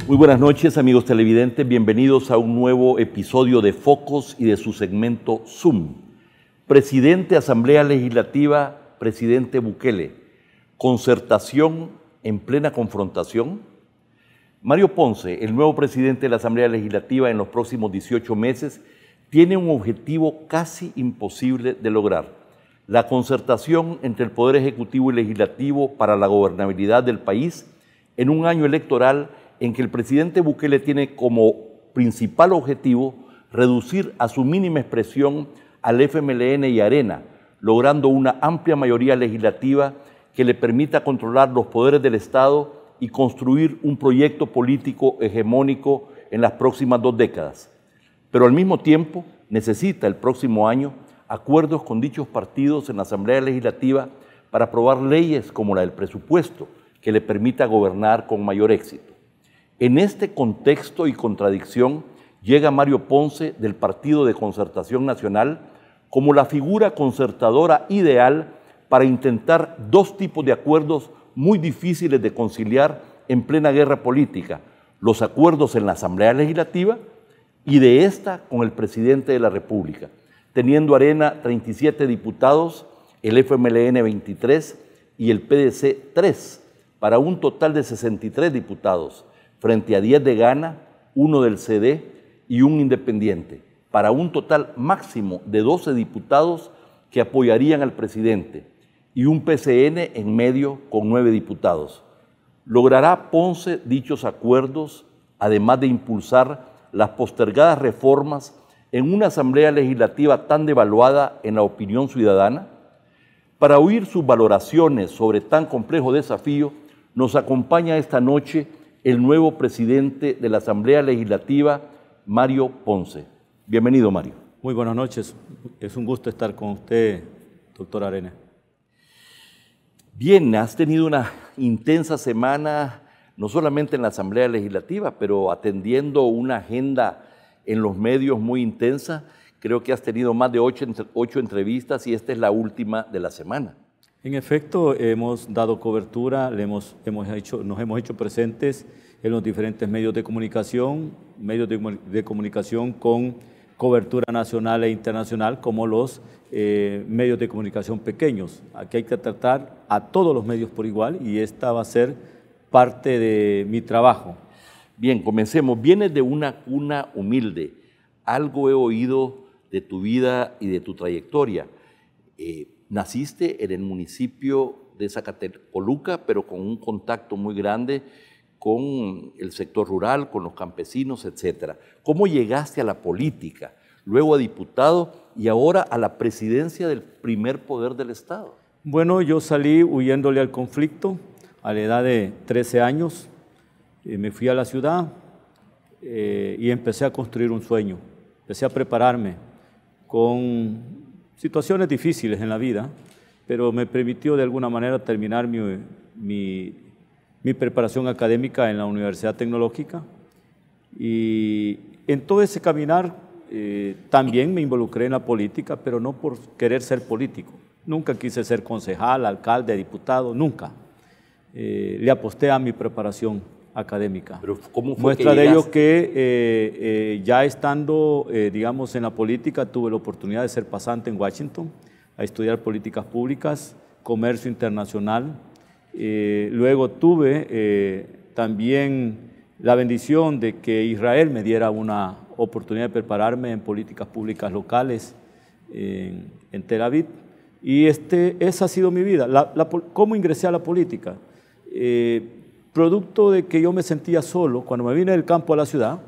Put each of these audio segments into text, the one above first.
Muy buenas noches, amigos televidentes. Bienvenidos a un nuevo episodio de Focos y de su segmento Zoom. Presidente, Asamblea Legislativa, presidente Bukele. Concertación en plena confrontación. Mario Ponce, el nuevo presidente de la Asamblea Legislativa en los próximos 18 meses, tiene un objetivo casi imposible de lograr: la concertación entre el Poder Ejecutivo y Legislativo para la gobernabilidad del país en un año electoral en que el presidente Bukele tiene como principal objetivo reducir a su mínima expresión al FMLN y Arena, logrando una amplia mayoría legislativa que le permita controlar los poderes del Estado y construir un proyecto político hegemónico en las próximas 2 décadas. Pero al mismo tiempo necesita el próximo año acuerdos con dichos partidos en la Asamblea Legislativa para aprobar leyes como la del presupuesto, que le permita gobernar con mayor éxito. En este contexto y contradicción llega Mario Ponce del Partido de Concertación Nacional como la figura concertadora ideal para intentar 2 tipos de acuerdos muy difíciles de conciliar en plena guerra política: los acuerdos en la Asamblea Legislativa y de esta con el presidente de la República, teniendo Arena 37 diputados, el FMLN 23 y el PDC 3, para un total de 63 diputados, frente a 10 de Gana, 1 del CD y un independiente, para un total máximo de 12 diputados que apoyarían al presidente, y un PCN en medio con 9 diputados. ¿Logrará Ponce dichos acuerdos, además de impulsar las postergadas reformas en una Asamblea Legislativa tan devaluada en la opinión ciudadana? Para oír sus valoraciones sobre tan complejo desafío, nos acompaña esta noche el nuevo presidente de la Asamblea Legislativa, Mario Ponce. Bienvenido, Mario. Muy buenas noches. Es un gusto estar con usted, doctor Arena. Bien, has tenido una intensa semana, no solamente en la Asamblea Legislativa, pero atendiendo una agenda en los medios muy intensa. Creo que has tenido más de 8 entrevistas y esta es la última de la semana. En efecto, hemos dado cobertura, nos hemos hecho presentes en los diferentes medios de comunicación con cobertura nacional e internacional, como los medios de comunicación pequeños. Aquí hay que tratar a todos los medios por igual y esta va a ser parte de mi trabajo. Bien, comencemos. Vienes de una cuna humilde. Algo he oído de tu vida y de tu trayectoria. Naciste en el municipio de Zacatecoluca, pero con un contacto muy grande con el sector rural, con los campesinos, etc. ¿Cómo llegaste a la política, luego a diputado y ahora a la presidencia del primer poder del Estado? Bueno, yo salí huyéndole al conflicto a la edad de 13 años. Me fui a la ciudad y empecé a construir un sueño. Empecé a prepararme con situaciones difíciles en la vida, pero me permitió de alguna manera terminar mi preparación académica en la Universidad Tecnológica. Y en todo ese caminar también me involucré en la política, pero no por querer ser político. Nunca quise ser concejal, alcalde, diputado, nunca. Le aposté a mi preparación académica. Pero ¿cómo fue Muestra que de ello que ya estando, digamos, en la política, tuve la oportunidad de ser pasante en Washington, a estudiar políticas públicas, comercio internacional. Luego tuve también la bendición de que Israel me diera una oportunidad de prepararme en políticas públicas locales en Tel Aviv. Y esa ha sido mi vida. ¿Cómo ingresé a la política? Producto de que yo me sentía solo. Cuando me vine del campo a la ciudad,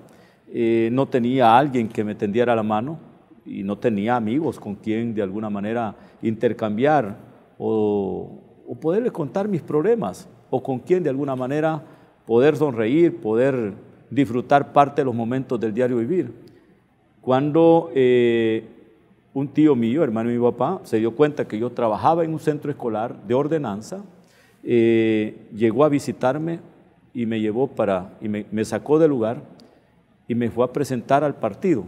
no tenía a alguien que me tendiera la mano y no tenía amigos con quien de alguna manera intercambiar o poderles contar mis problemas, o con quien de alguna manera poder sonreír, poder disfrutar parte de los momentos del diario vivir. Cuando un tío mío, hermano de mi papá, se dio cuenta que yo trabajaba en un centro escolar de ordenanza, llegó a visitarme y me llevó me sacó del lugar y me fue a presentar al partido.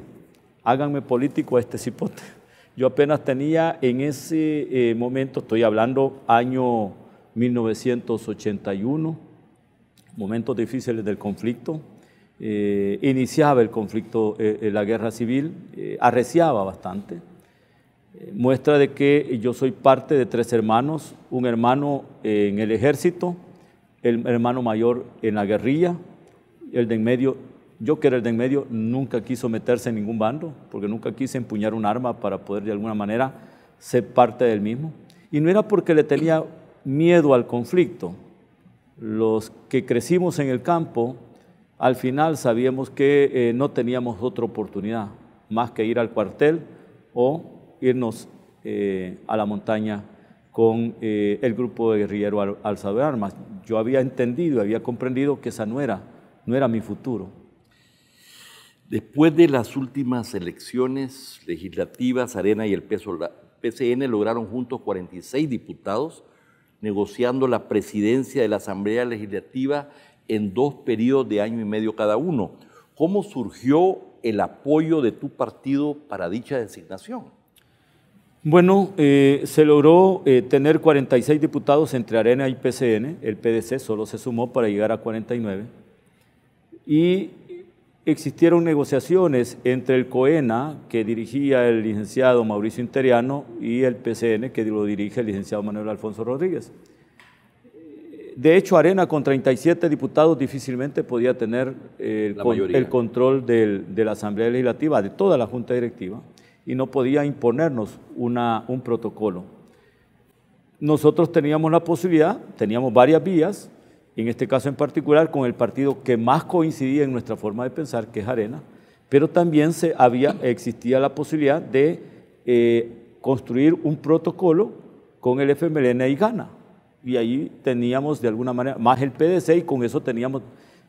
Háganme político a este cipote. Yo apenas tenía en ese momento, estoy hablando año 1981, momentos difíciles del conflicto, iniciaba el conflicto, la guerra civil, arreciaba bastante. Muestra de que yo soy parte de 3 hermanos, un hermano en el ejército, el hermano mayor en la guerrilla, el de en medio, yo que era el de en medio, nunca quiso meterse en ningún bando, porque nunca quise empuñar un arma para poder de alguna manera ser parte del mismo. Y no era porque le tenía miedo al conflicto. Los que crecimos en el campo, al final sabíamos que no teníamos otra oportunidad más que ir al cuartel o irnos a la montaña con el grupo de guerrillero alzado de armas. Yo había entendido, había comprendido que esa no era mi futuro. Después de las últimas elecciones legislativas, Arena y el PCN lograron juntos 46 diputados, negociando la presidencia de la Asamblea Legislativa en 2 periodos de año y medio cada uno. ¿Cómo surgió el apoyo de tu partido para dicha designación? Bueno, se logró tener 46 diputados entre Arena y PCN, el PDC solo se sumó para llegar a 49, y existieron negociaciones entre el COENA, que dirigía el licenciado Mauricio Interiano, y el PCN, que lo dirige el licenciado Manuel Alfonso Rodríguez. De hecho, Arena con 37 diputados difícilmente podía tener el control de la Asamblea Legislativa, de toda la Junta Directiva, y no podía imponernos un protocolo. Nosotros teníamos la posibilidad, teníamos varias vías, en este caso en particular con el partido que más coincidía en nuestra forma de pensar, que es Arena, pero también existía la posibilidad de construir un protocolo con el FMLN y Gana, y ahí teníamos de alguna manera, más el PDC, y con eso teníamos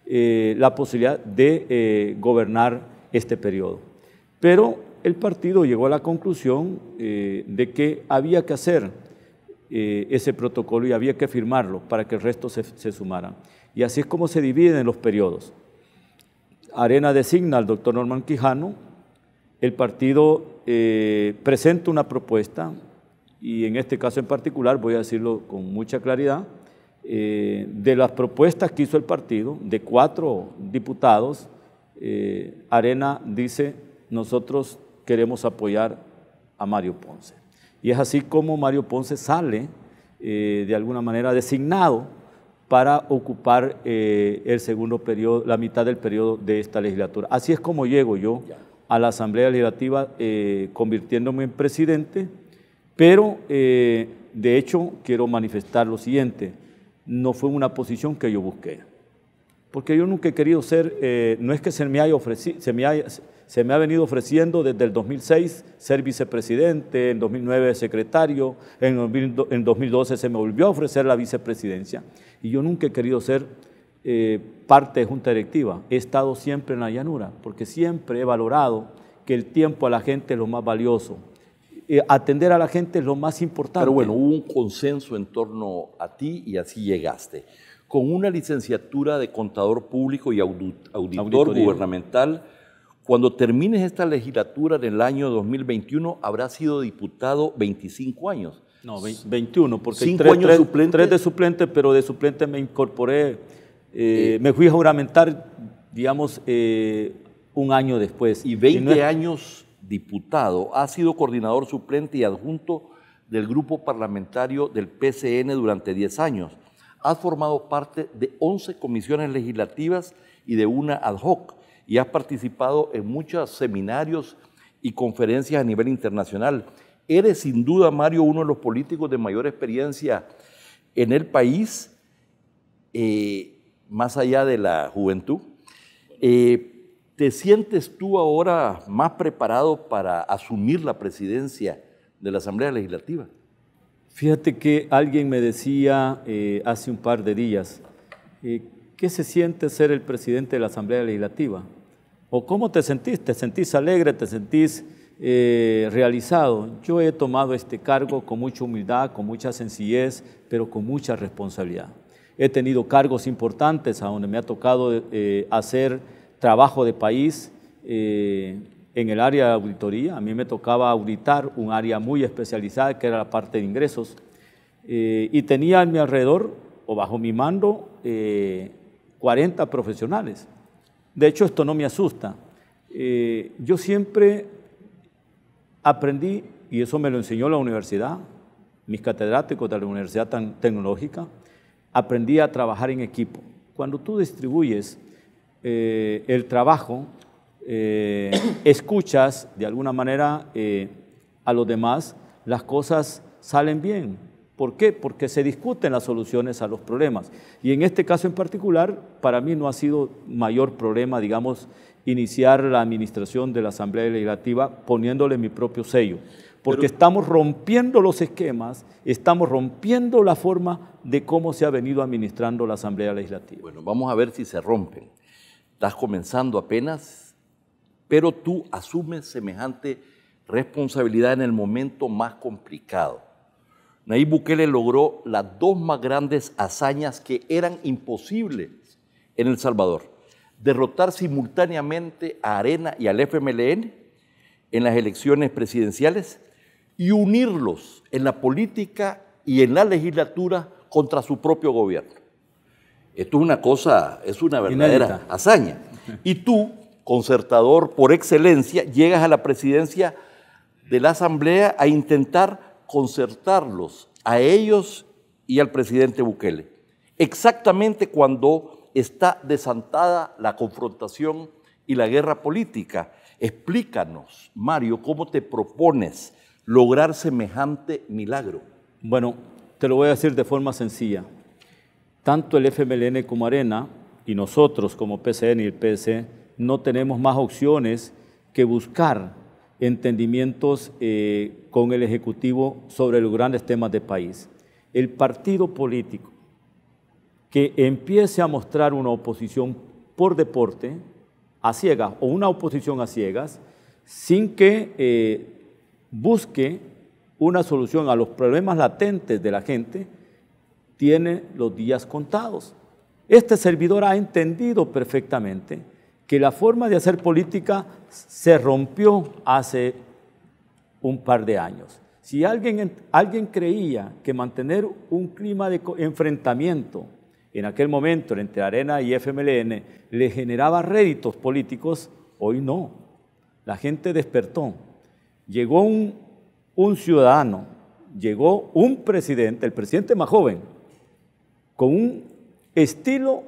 la posibilidad de gobernar este periodo. Pero el partido llegó a la conclusión de que había que hacer ese protocolo y había que firmarlo para que el resto se sumaran. Y así es como se dividen los periodos. Arena designa al doctor Norman Quijano, el partido presenta una propuesta, y en este caso en particular, voy a decirlo con mucha claridad, de las propuestas que hizo el partido, de 4 diputados, Arena dice: nosotros queremos apoyar a Mario Ponce. Y es así como Mario Ponce sale, de alguna manera, designado para ocupar el segundo periodo, la mitad del periodo de esta legislatura. Así es como llego yo a la Asamblea Legislativa, convirtiéndome en presidente, pero de hecho quiero manifestar lo siguiente: no fue una posición que yo busqué, porque yo nunca he querido ser, no es que se me ha venido ofreciendo desde el 2006 ser vicepresidente, en 2009 secretario, en 2012 se me volvió a ofrecer la vicepresidencia, y yo nunca he querido ser parte de junta directiva. He estado siempre en la llanura, porque siempre he valorado que el tiempo a la gente es lo más valioso, atender a la gente es lo más importante. Pero bueno, hubo un consenso en torno a ti y así llegaste. Con una licenciatura de contador público y auditor gubernamental, cuando termines esta legislatura en el año 2021, habrás sido diputado 25 años. No, 21, porque 5 años suplente. 3 de suplente, pero de suplente me incorporé, me fui a juramentar, digamos, un año después. Y 20 años diputado, has sido coordinador suplente y adjunto del grupo parlamentario del PCN durante 10 años. Has formado parte de 11 comisiones legislativas y de una ad hoc, y has participado en muchos seminarios y conferencias a nivel internacional. Eres sin duda, Mario, uno de los políticos de mayor experiencia en el país, más allá de la juventud. ¿Te sientes tú ahora más preparado para asumir la presidencia de la Asamblea Legislativa? Fíjate que alguien me decía hace un par de días, ¿qué se siente ser el presidente de la Asamblea Legislativa? ¿O cómo te sentís? ¿Te sentís alegre? ¿Te sentís realizado? Yo he tomado este cargo con mucha humildad, con mucha sencillez, pero con mucha responsabilidad. He tenido cargos importantes a donde me ha tocado hacer trabajo de país en el área de auditoría. A mí me tocaba auditar un área muy especializada que era la parte de ingresos, y tenía a mi alrededor o bajo mi mando 40 profesionales. De hecho, esto no me asusta. Yo siempre aprendí, y eso me lo enseñó la universidad, mis catedráticos de la Universidad Tecnológica, aprendí a trabajar en equipo. Cuando tú distribuyes el trabajo, escuchas de alguna manera a los demás, las cosas salen bien. ¿Por qué? Porque se discuten las soluciones a los problemas. Y en este caso en particular, para mí no ha sido mayor problema, digamos, iniciar la administración de la Asamblea Legislativa poniéndole mi propio sello. Porque estamos rompiendo los esquemas, estamos rompiendo la forma de cómo se ha venido administrando la Asamblea Legislativa. Bueno, vamos a ver si se rompen. Estás comenzando apenas, pero tú asumes semejante responsabilidad en el momento más complicado. Nayib Bukele logró las dos más grandes hazañas que eran imposibles en El Salvador: derrotar simultáneamente a Arena y al FMLN en las elecciones presidenciales y unirlos en la política y en la legislatura contra su propio gobierno. Esto es una verdadera inédita hazaña. Y tú, concertador por excelencia, llegas a la presidencia de la Asamblea a intentar concertarlos a ellos y al presidente Bukele, exactamente cuando está desatada la confrontación y la guerra política. Explícanos, Mario, ¿cómo te propones lograr semejante milagro? Bueno, te lo voy a decir de forma sencilla. Tanto el FMLN como Arena y nosotros como PCN y el PSC no tenemos más opciones que buscar entendimientos con el Ejecutivo sobre los grandes temas del país. El partido político que empiece a mostrar una oposición por deporte, a ciegas, o una oposición a ciegas, sin que busque una solución a los problemas latentes de la gente, tiene los días contados. Este servidor ha entendido perfectamente que la forma de hacer política se rompió hace un par de años. Si alguien creía que mantener un clima de enfrentamiento en aquel momento entre Arena y FMLN le generaba réditos políticos, hoy no. La gente despertó. Llegó un ciudadano, llegó un presidente, el presidente más joven, con un estilo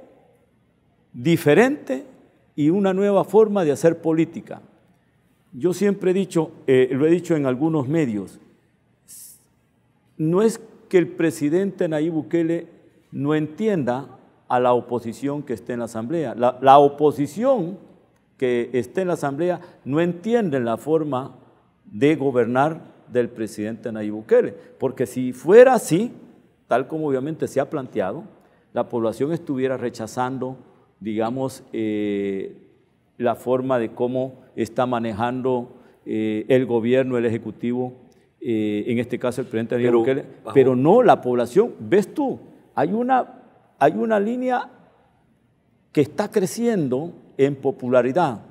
diferente y una nueva forma de hacer política. Yo siempre he dicho, lo he dicho en algunos medios, no es que el presidente Nayib Bukele no entienda a la oposición que esté en la Asamblea. La oposición que esté en la Asamblea no entiende la forma de gobernar del presidente Nayib Bukele, porque si fuera así, tal como obviamente se ha planteado, la población estuviera rechazando, digamos, la forma de cómo está manejando el gobierno, el Ejecutivo, en este caso el presidente Nayib Bukele, pero no, la población, ves tú, hay una línea que está creciendo en popularidad,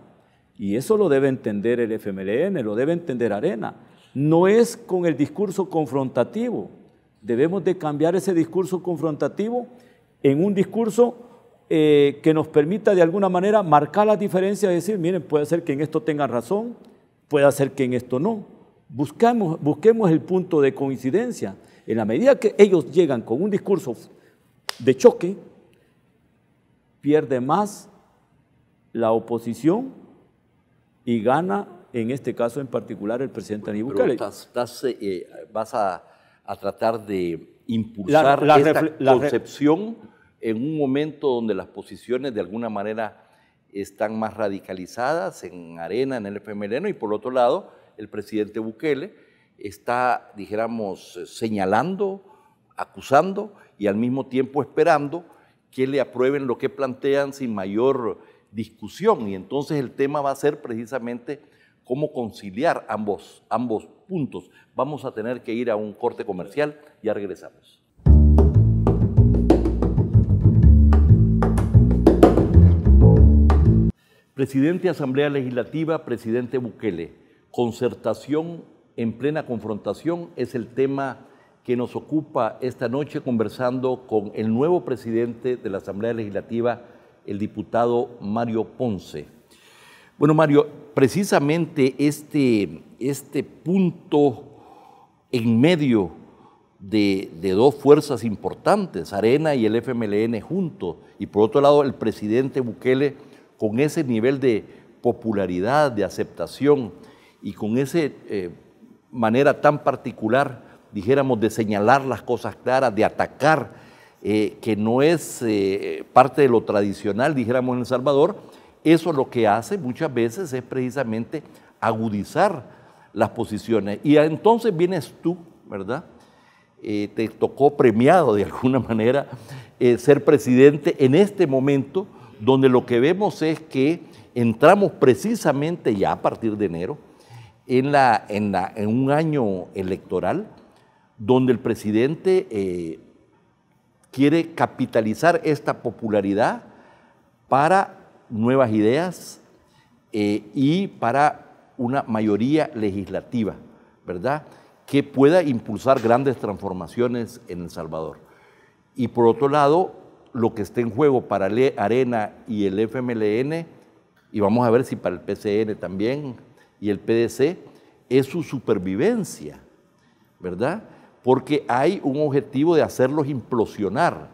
y eso lo debe entender el FMLN, lo debe entender Arena. No es con el discurso confrontativo, debemos de cambiar ese discurso confrontativo en un discurso que nos permita de alguna manera marcar las diferencias y decir, miren, puede ser que en esto tengan razón, puede ser que en esto no. Busquemos el punto de coincidencia. En la medida que ellos llegan con un discurso de choque, pierde más la oposición y gana, en este caso en particular, el presidente Nayib Bukele. Vas a tratar de impulsar esta concepción en un momento donde las posiciones de alguna manera están más radicalizadas en Arena, en el FMLN, y por otro lado, el presidente Bukele está, dijéramos, señalando, acusando y al mismo tiempo esperando que le aprueben lo que plantean sin mayor discusión. Y entonces el tema va a ser precisamente cómo conciliar ambos puntos. Vamos a tener que ir a un corte comercial, ya regresamos. Presidente de Asamblea Legislativa, presidente Bukele, concertación en plena confrontación es el tema que nos ocupa esta noche conversando con el nuevo presidente de la Asamblea Legislativa, el diputado Mario Ponce. Bueno, Mario, precisamente este punto en medio de dos fuerzas importantes, Arena y el FMLN juntos, y por otro lado el presidente Bukele con ese nivel de popularidad, de aceptación y con esa manera tan particular, dijéramos, de señalar las cosas claras, de atacar, que no es parte de lo tradicional, dijéramos, en El Salvador. Eso lo que hace muchas veces es precisamente agudizar las posiciones. Y entonces vienes tú, ¿verdad? Te tocó premiado de alguna manera ser presidente en este momento donde lo que vemos es que entramos precisamente ya a partir de enero en un año electoral donde el presidente quiere capitalizar esta popularidad para nuevas ideas y para una mayoría legislativa, ¿verdad?, que pueda impulsar grandes transformaciones en El Salvador. Y por otro lado, lo que está en juego para Arena y el FMLN, y vamos a ver si para el PCN también y el PDC, es su supervivencia, ¿verdad? Porque hay un objetivo de hacerlos implosionar.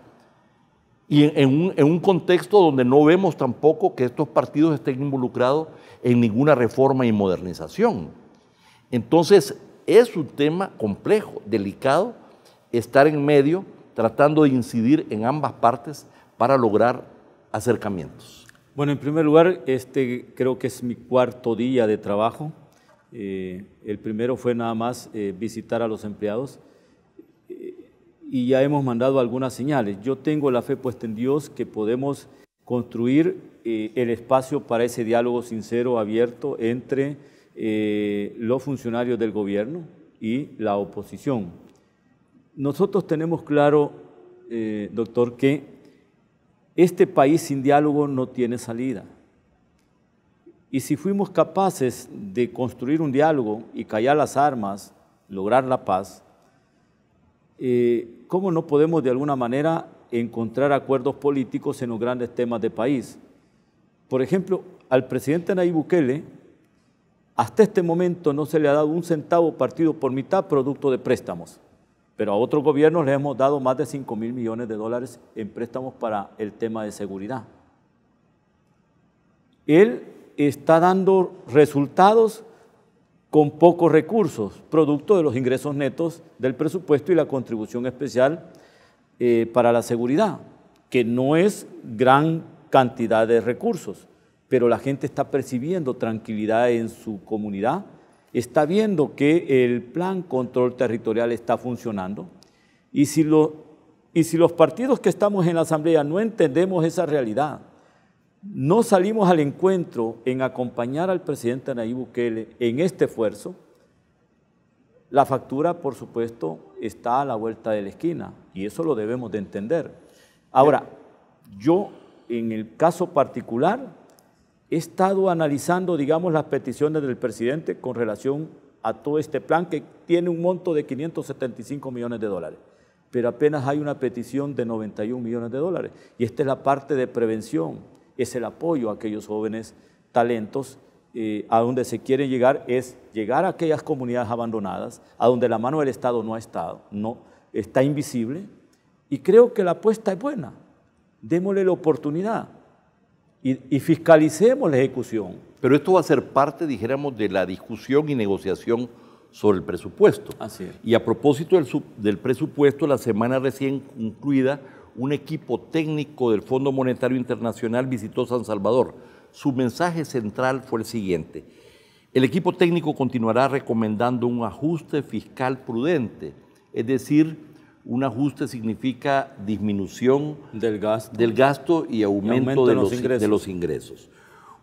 Y en un contexto donde no vemos tampoco que estos partidos estén involucrados en ninguna reforma y modernización. Entonces, es un tema complejo, delicado, estar en medio, tratando de incidir en ambas partes para lograr acercamientos. Bueno, en primer lugar, creo que es mi cuarto día de trabajo. El primero fue nada más visitar a los empleados y ya hemos mandado algunas señales. Yo tengo la fe puesta en Dios que podemos construir el espacio para ese diálogo sincero, abierto entre los funcionarios del gobierno y la oposición. Nosotros tenemos claro, doctor, que este país sin diálogo no tiene salida. Y si fuimos capaces de construir un diálogo y callar las armas, lograr la paz, ¿cómo no podemos de alguna manera encontrar acuerdos políticos en los grandes temas del país? Por ejemplo, al presidente Nayib Bukele, hasta este momento no se le ha dado un centavo partido por mitad producto de préstamos, pero a otros gobiernos les hemos dado más de 5.000 millones de dólares en préstamos para el tema de seguridad. Él está dando resultados con pocos recursos, producto de los ingresos netos del presupuesto y la contribución especial para la seguridad, que no es gran cantidad de recursos, pero la gente está percibiendo tranquilidad en su comunidad, está viendo que el plan control territorial está funcionando, y si los partidos que estamos en la Asamblea no entendemos esa realidad, no salimos al encuentro en acompañar al presidente Nayib Bukele en este esfuerzo, la factura, por supuesto, está a la vuelta de la esquina, y eso lo debemos de entender. Ahora, yo, en el caso particular, he estado analizando, digamos, las peticiones del presidente con relación a todo este plan que tiene un monto de 575 millones de dólares, pero apenas hay una petición de 91 millones de dólares, y esta es la parte de prevención, es el apoyo a aquellos jóvenes talentos, a donde se quiere llegar, es llegar a aquellas comunidades abandonadas, a donde la mano del Estado no ha estado, no, está invisible, y creo que la apuesta es buena, démosle la oportunidad y fiscalicemos la ejecución. Pero esto va a ser parte, dijéramos, de la discusión y negociación sobre el presupuesto. Así es. Y a propósito del presupuesto, la semana recién concluida, un equipo técnico del Fondo Monetario Internacional visitó San Salvador. Su mensaje central fue el siguiente: el equipo técnico continuará recomendando un ajuste fiscal prudente, es decir, un ajuste significa disminución del gasto y aumento de los ingresos.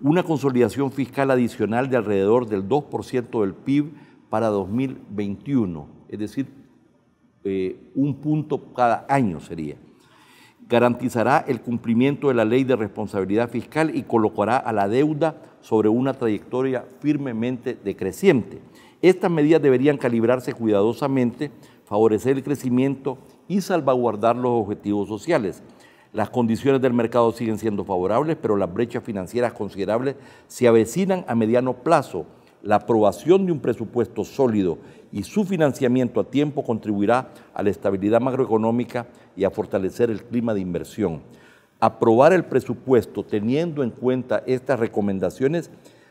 Una consolidación fiscal adicional de alrededor del 2% del PIB para 2021, es decir, un punto cada año sería. Garantizará el cumplimiento de la ley de responsabilidad fiscal y colocará a la deuda sobre una trayectoria firmemente decreciente. Estas medidas deberían calibrarse cuidadosamente, favorecer el crecimiento y salvaguardar los objetivos sociales. Las condiciones del mercado siguen siendo favorables, pero las brechas financieras considerables se avecinan a mediano plazo. La aprobación de un presupuesto sólido y su financiamiento a tiempo contribuirá a la estabilidad macroeconómica y a fortalecer el clima de inversión. Aprobar el presupuesto teniendo en cuenta estas recomendaciones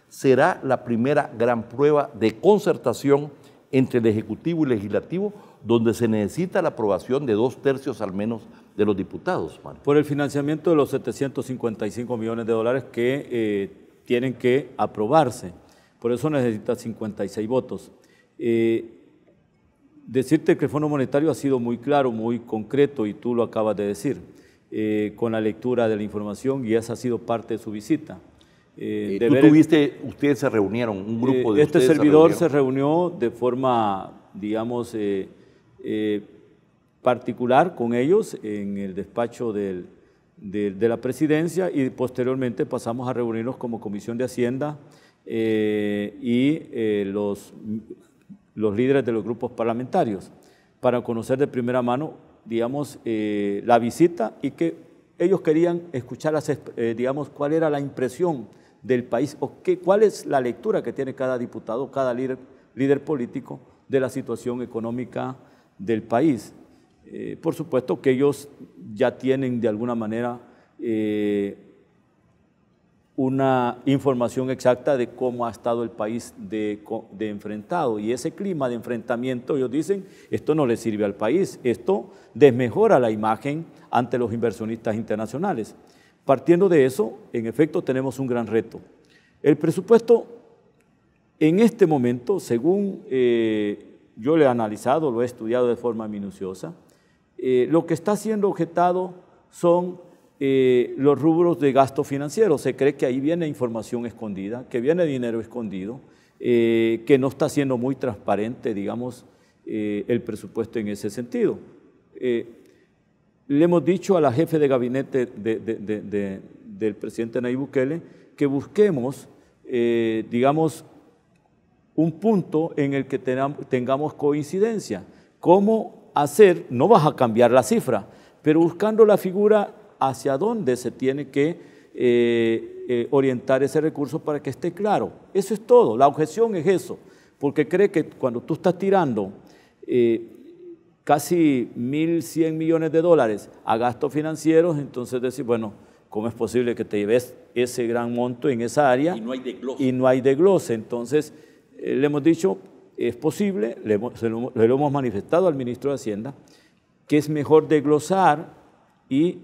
será la primera gran prueba de concertación entre el Ejecutivo y el Legislativo, donde se necesita la aprobación de 2/3 al menos de los diputados. Por el financiamiento de los 755 millones de dólares que tienen que aprobarse. Por eso necesita 56 votos. Decirte que el Fondo Monetario ha sido muy claro, muy concreto, y tú lo acabas de decir, con la lectura de la información, y esa ha sido parte de su visita. Ustedes se reunieron, un grupo de este ustedes servidor se reunió de forma, digamos, particular con ellos en el despacho de la presidencia, y posteriormente pasamos a reunirnos como Comisión de Hacienda y los líderes de los grupos parlamentarios para conocer de primera mano, digamos, la visita, y que ellos querían escuchar, digamos, cuál era la impresión del país o cuál es la lectura que tiene cada diputado, cada líder político de la situación económica del país. Por supuesto que ellos ya tienen de alguna manera una información exacta de cómo ha estado el país de enfrentado, y ese clima de enfrentamiento, ellos dicen, esto no le sirve al país, esto desmejora la imagen ante los inversionistas internacionales. Partiendo de eso, en efecto, tenemos un gran reto. El presupuesto, en este momento, según yo lo he analizado, lo he estudiado de forma minuciosa, lo que está siendo objetado son los rubros de gasto financiero. Se cree que ahí viene información escondida, que viene dinero escondido, que no está siendo muy transparente, digamos, el presupuesto en ese sentido. Le hemos dicho a la jefe de gabinete del presidente Nayib Bukele que busquemos, digamos, un punto en el que tengamos coincidencia. ¿Cómo hacer? No vas a cambiar la cifra, pero buscando la figura hacia dónde se tiene que orientar ese recurso para que esté claro. Eso es todo. La objeción es eso, porque cree que cuando tú estás tirando casi 1.100 millones de dólares a gastos financieros, entonces decir, bueno, ¿cómo es posible que te lleves ese gran monto en esa área? Y no hay desglose. Y no hay desglose. Entonces, le hemos dicho, es posible, le lo hemos manifestado al ministro de Hacienda, que es mejor desglosar y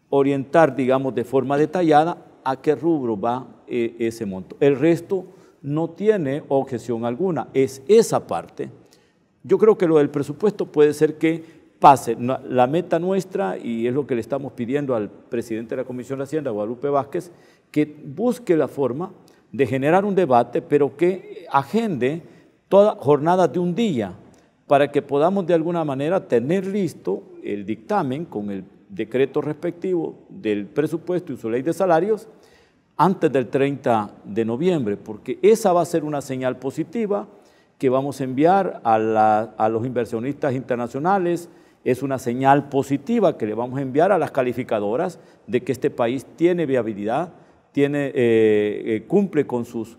orientar, digamos, de forma detallada a qué rubro va ese monto. El resto no tiene objeción alguna, es esa parte. Yo creo que lo del presupuesto puede ser que pase. La meta nuestra, y es lo que le estamos pidiendo al presidente de la Comisión de Hacienda, Guadalupe Vázquez, que busque la forma de generar un debate, pero que agende toda jornada de un día, para que podamos de alguna manera tener listo el dictamen con el decreto respectivo del presupuesto y su ley de salarios antes del 30 de noviembre, porque esa va a ser una señal positiva que vamos a enviar a los inversionistas internacionales, es una señal positiva que le vamos a enviar a las calificadoras de que este país tiene viabilidad, cumple con sus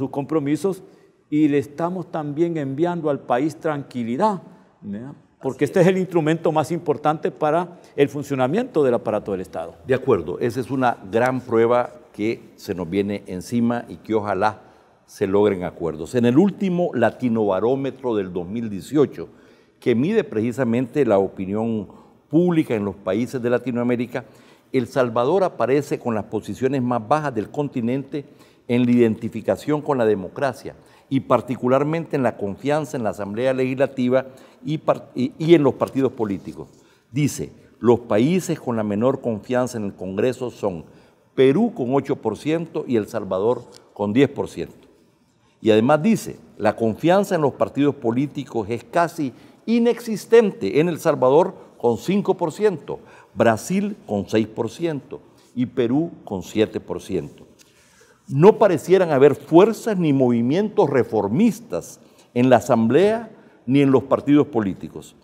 compromisos, y le estamos también enviando al país tranquilidad, ¿verdad? Porque este es el instrumento más importante para el funcionamiento del aparato del Estado. De acuerdo, esa es una gran prueba que se nos viene encima y que ojalá se logren acuerdos. En el último Latinobarómetro del 2018, que mide precisamente la opinión pública en los países de Latinoamérica, El Salvador aparece con las posiciones más bajas del continente en la identificación con la democracia y particularmente en la confianza en la Asamblea Legislativa y en los partidos políticos. Dice, los países con la menor confianza en el Congreso son Perú con 8% y El Salvador con 10%. Y además dice, la confianza en los partidos políticos es casi inexistente en El Salvador con 5%, Brasil con 6% y Perú con 7%. No parecieran haber fuerzas ni movimientos reformistas en la Asamblea ni en los partidos políticos.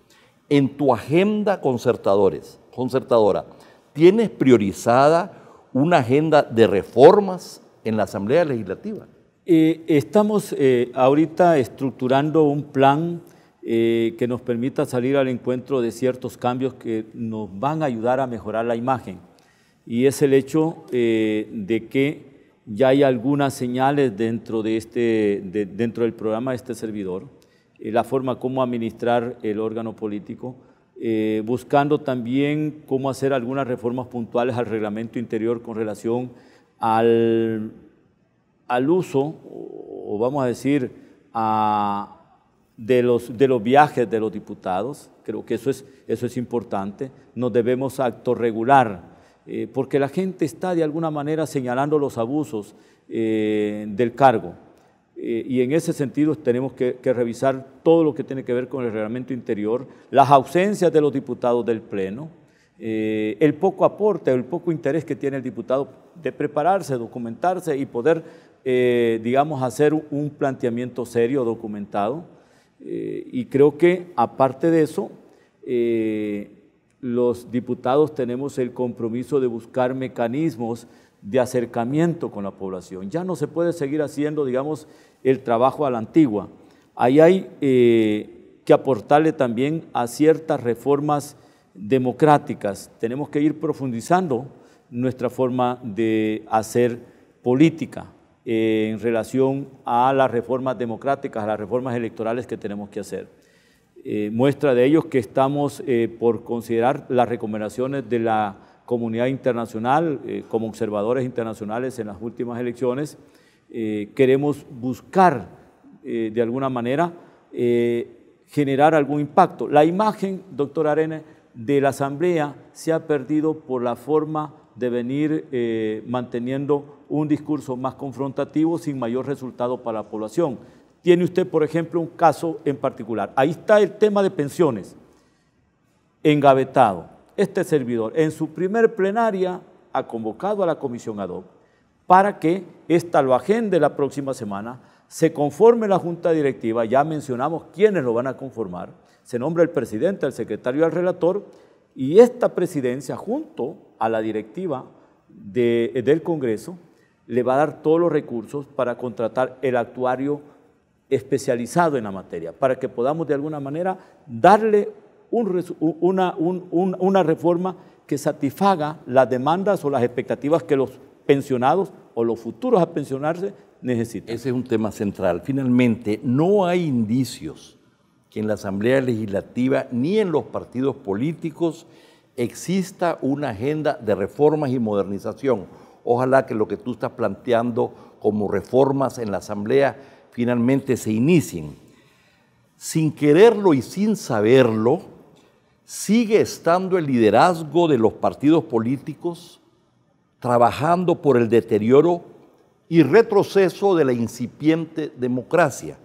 En tu agenda, concertadores, concertadora, ¿tienes priorizada una agenda de reformas en la Asamblea Legislativa? Estamos ahorita estructurando un plan que nos permita salir al encuentro de ciertos cambios que nos van a ayudar a mejorar la imagen. Y es el hecho de que ya hay algunas señales dentro dentro del programa de este servidor, la forma como administrar el órgano político, buscando también cómo hacer algunas reformas puntuales al reglamento interior con relación al uso, o vamos a decir, de los viajes de los diputados. Creo que eso es importante. Nos debemos autorregular, porque la gente está de alguna manera señalando los abusos del cargo. Y en ese sentido tenemos que revisar todo lo que tiene que ver con el reglamento interior, las ausencias de los diputados del Pleno, el poco aporte, el poco interés que tiene el diputado de prepararse, documentarse y poder, digamos, hacer un planteamiento serio, documentado. Y creo que, aparte de eso, los diputados tenemos el compromiso de buscar mecanismos de acercamiento con la población. Ya no se puede seguir haciendo, digamos, el trabajo a la antigua. Ahí hay que aportarle también a ciertas reformas democráticas. Tenemos que ir profundizando nuestra forma de hacer política en relación a las reformas democráticas, a las reformas electorales que tenemos que hacer. Muestra de ello es que estamos por considerar las recomendaciones de la comunidad internacional como observadores internacionales en las últimas elecciones. Queremos buscar de alguna manera generar algún impacto. La imagen, doctor Arenas, de la Asamblea se ha perdido por la forma de venir manteniendo un discurso más confrontativo sin mayor resultado para la población. Tiene usted, por ejemplo, un caso en particular. Ahí está el tema de pensiones, engavetado. Este servidor, en su primer plenaria, ha convocado a la comisión ad hoc para que esta lo agende la próxima semana, se conforme la junta directiva, ya mencionamos quiénes lo van a conformar, se nombra el presidente, el secretario y el relator, y esta presidencia, junto a la directiva del Congreso, le va a dar todos los recursos para contratar el actuario especializado en la materia, para que podamos de alguna manera darle una reforma que satisfaga las demandas o las expectativas que los pensionados o los futuros a pensionarse necesitan. Ese es un tema central. Finalmente, no hay indicios que en la Asamblea Legislativa ni en los partidos políticos exista una agenda de reformas y modernización. Ojalá que lo que tú estás planteando como reformas en la Asamblea finalmente se inicien. Sin quererlo y sin saberlo, sigue estando el liderazgo de los partidos políticos trabajando por el deterioro y retroceso de la incipiente democracia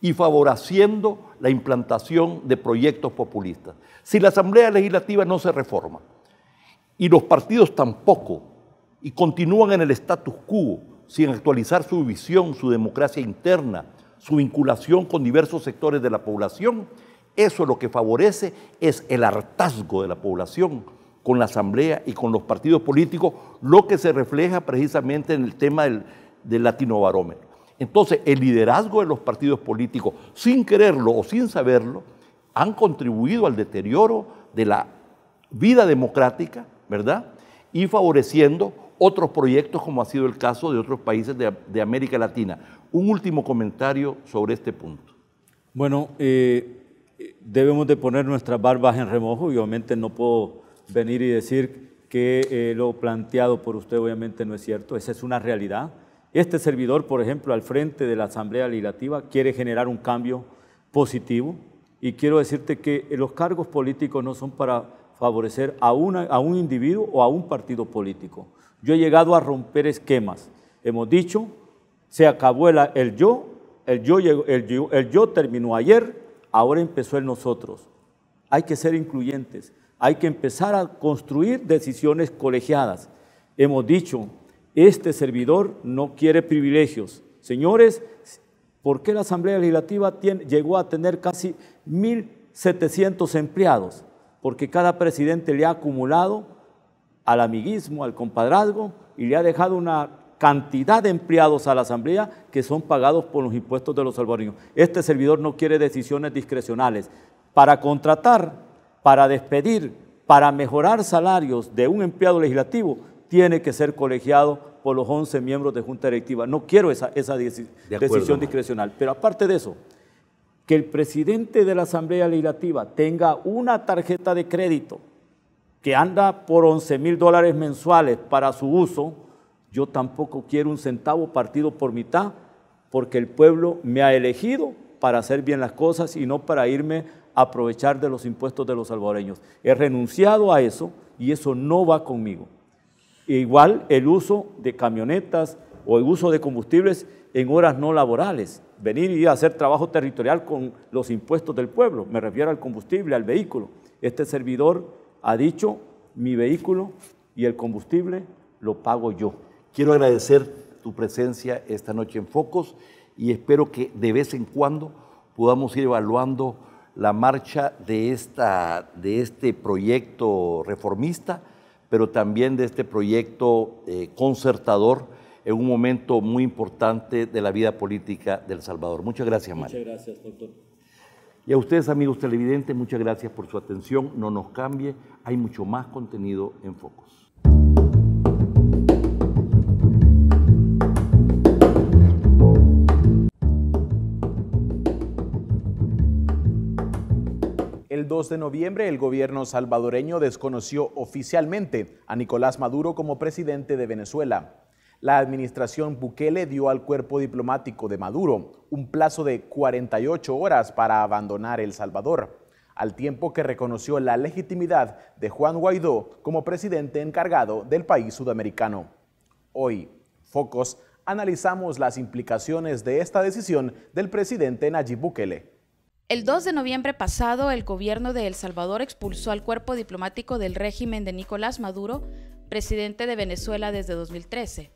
y favoreciendo la implantación de proyectos populistas. Si la Asamblea Legislativa no se reforma y los partidos tampoco, y continúan en el status quo sin actualizar su visión, su democracia interna, su vinculación con diversos sectores de la población, eso lo que favorece es el hartazgo de la población con la Asamblea y con los partidos políticos, lo que se refleja precisamente en el tema del Latinobarómetro. Entonces, el liderazgo de los partidos políticos, sin quererlo o sin saberlo, han contribuido al deterioro de la vida democrática, ¿verdad? Y favoreciendo otros proyectos, como ha sido el caso de otros países de América Latina. Un último comentario sobre este punto. Bueno, debemos de poner nuestras barbas en remojo y obviamente no puedo venir y decir que lo planteado por usted obviamente no es cierto, esa es una realidad. Este servidor, por ejemplo, al frente de la Asamblea Legislativa, quiere generar un cambio positivo y quiero decirte que los cargos políticos no son para favorecer a un individuo o a un partido político. Yo he llegado a romper esquemas. Hemos dicho, se acabó el yo terminó ayer, ahora empezó el nosotros. Hay que ser incluyentes, hay que empezar a construir decisiones colegiadas. Hemos dicho, este servidor no quiere privilegios. Señores, ¿por qué la Asamblea Legislativa llegó a tener casi 1.700 empleados? porque cada presidente le ha acumulado al amiguismo, al compadrazgo, y le ha dejado una cantidad de empleados a la Asamblea que son pagados por los impuestos de los salvadoreños. Este servidor no quiere decisiones discrecionales. Para contratar, para despedir, para mejorar salarios de un empleado legislativo, tiene que ser colegiado por los 11 miembros de Junta Directiva. No quiero esa decisión discrecional. Pero aparte de eso, que el presidente de la Asamblea Legislativa tenga una tarjeta de crédito que anda por $11,000 mensuales para su uso, yo tampoco quiero un centavo partido por mitad, porque el pueblo me ha elegido para hacer bien las cosas y no para irme a aprovechar de los impuestos de los salvadoreños. He renunciado a eso y eso no va conmigo. Igual el uso de camionetas o el uso de combustibles en horas no laborales, venir y hacer trabajo territorial con los impuestos del pueblo, me refiero al combustible, al vehículo. Este servidor ha dicho, mi vehículo y el combustible lo pago yo. Quiero agradecer tu presencia esta noche en Focos y espero que de vez en cuando podamos ir evaluando la marcha de este proyecto reformista, pero también de este proyecto concertador en un momento muy importante de la vida política de El Salvador. Muchas gracias, Mario. Muchas gracias, doctor. Y a ustedes, amigos televidentes, muchas gracias por su atención. No nos cambie, hay mucho más contenido en Focos. El 2 de noviembre, el gobierno salvadoreño desconoció oficialmente a Nicolás Maduro como presidente de Venezuela. La administración Bukele dio al cuerpo diplomático de Maduro un plazo de 48 horas para abandonar El Salvador, al tiempo que reconoció la legitimidad de Juan Guaidó como presidente encargado del país sudamericano. Hoy, Focos, analizamos las implicaciones de esta decisión del presidente Nayib Bukele. El 2 de noviembre pasado, el gobierno de El Salvador expulsó al cuerpo diplomático del régimen de Nicolás Maduro, presidente de Venezuela desde 2013.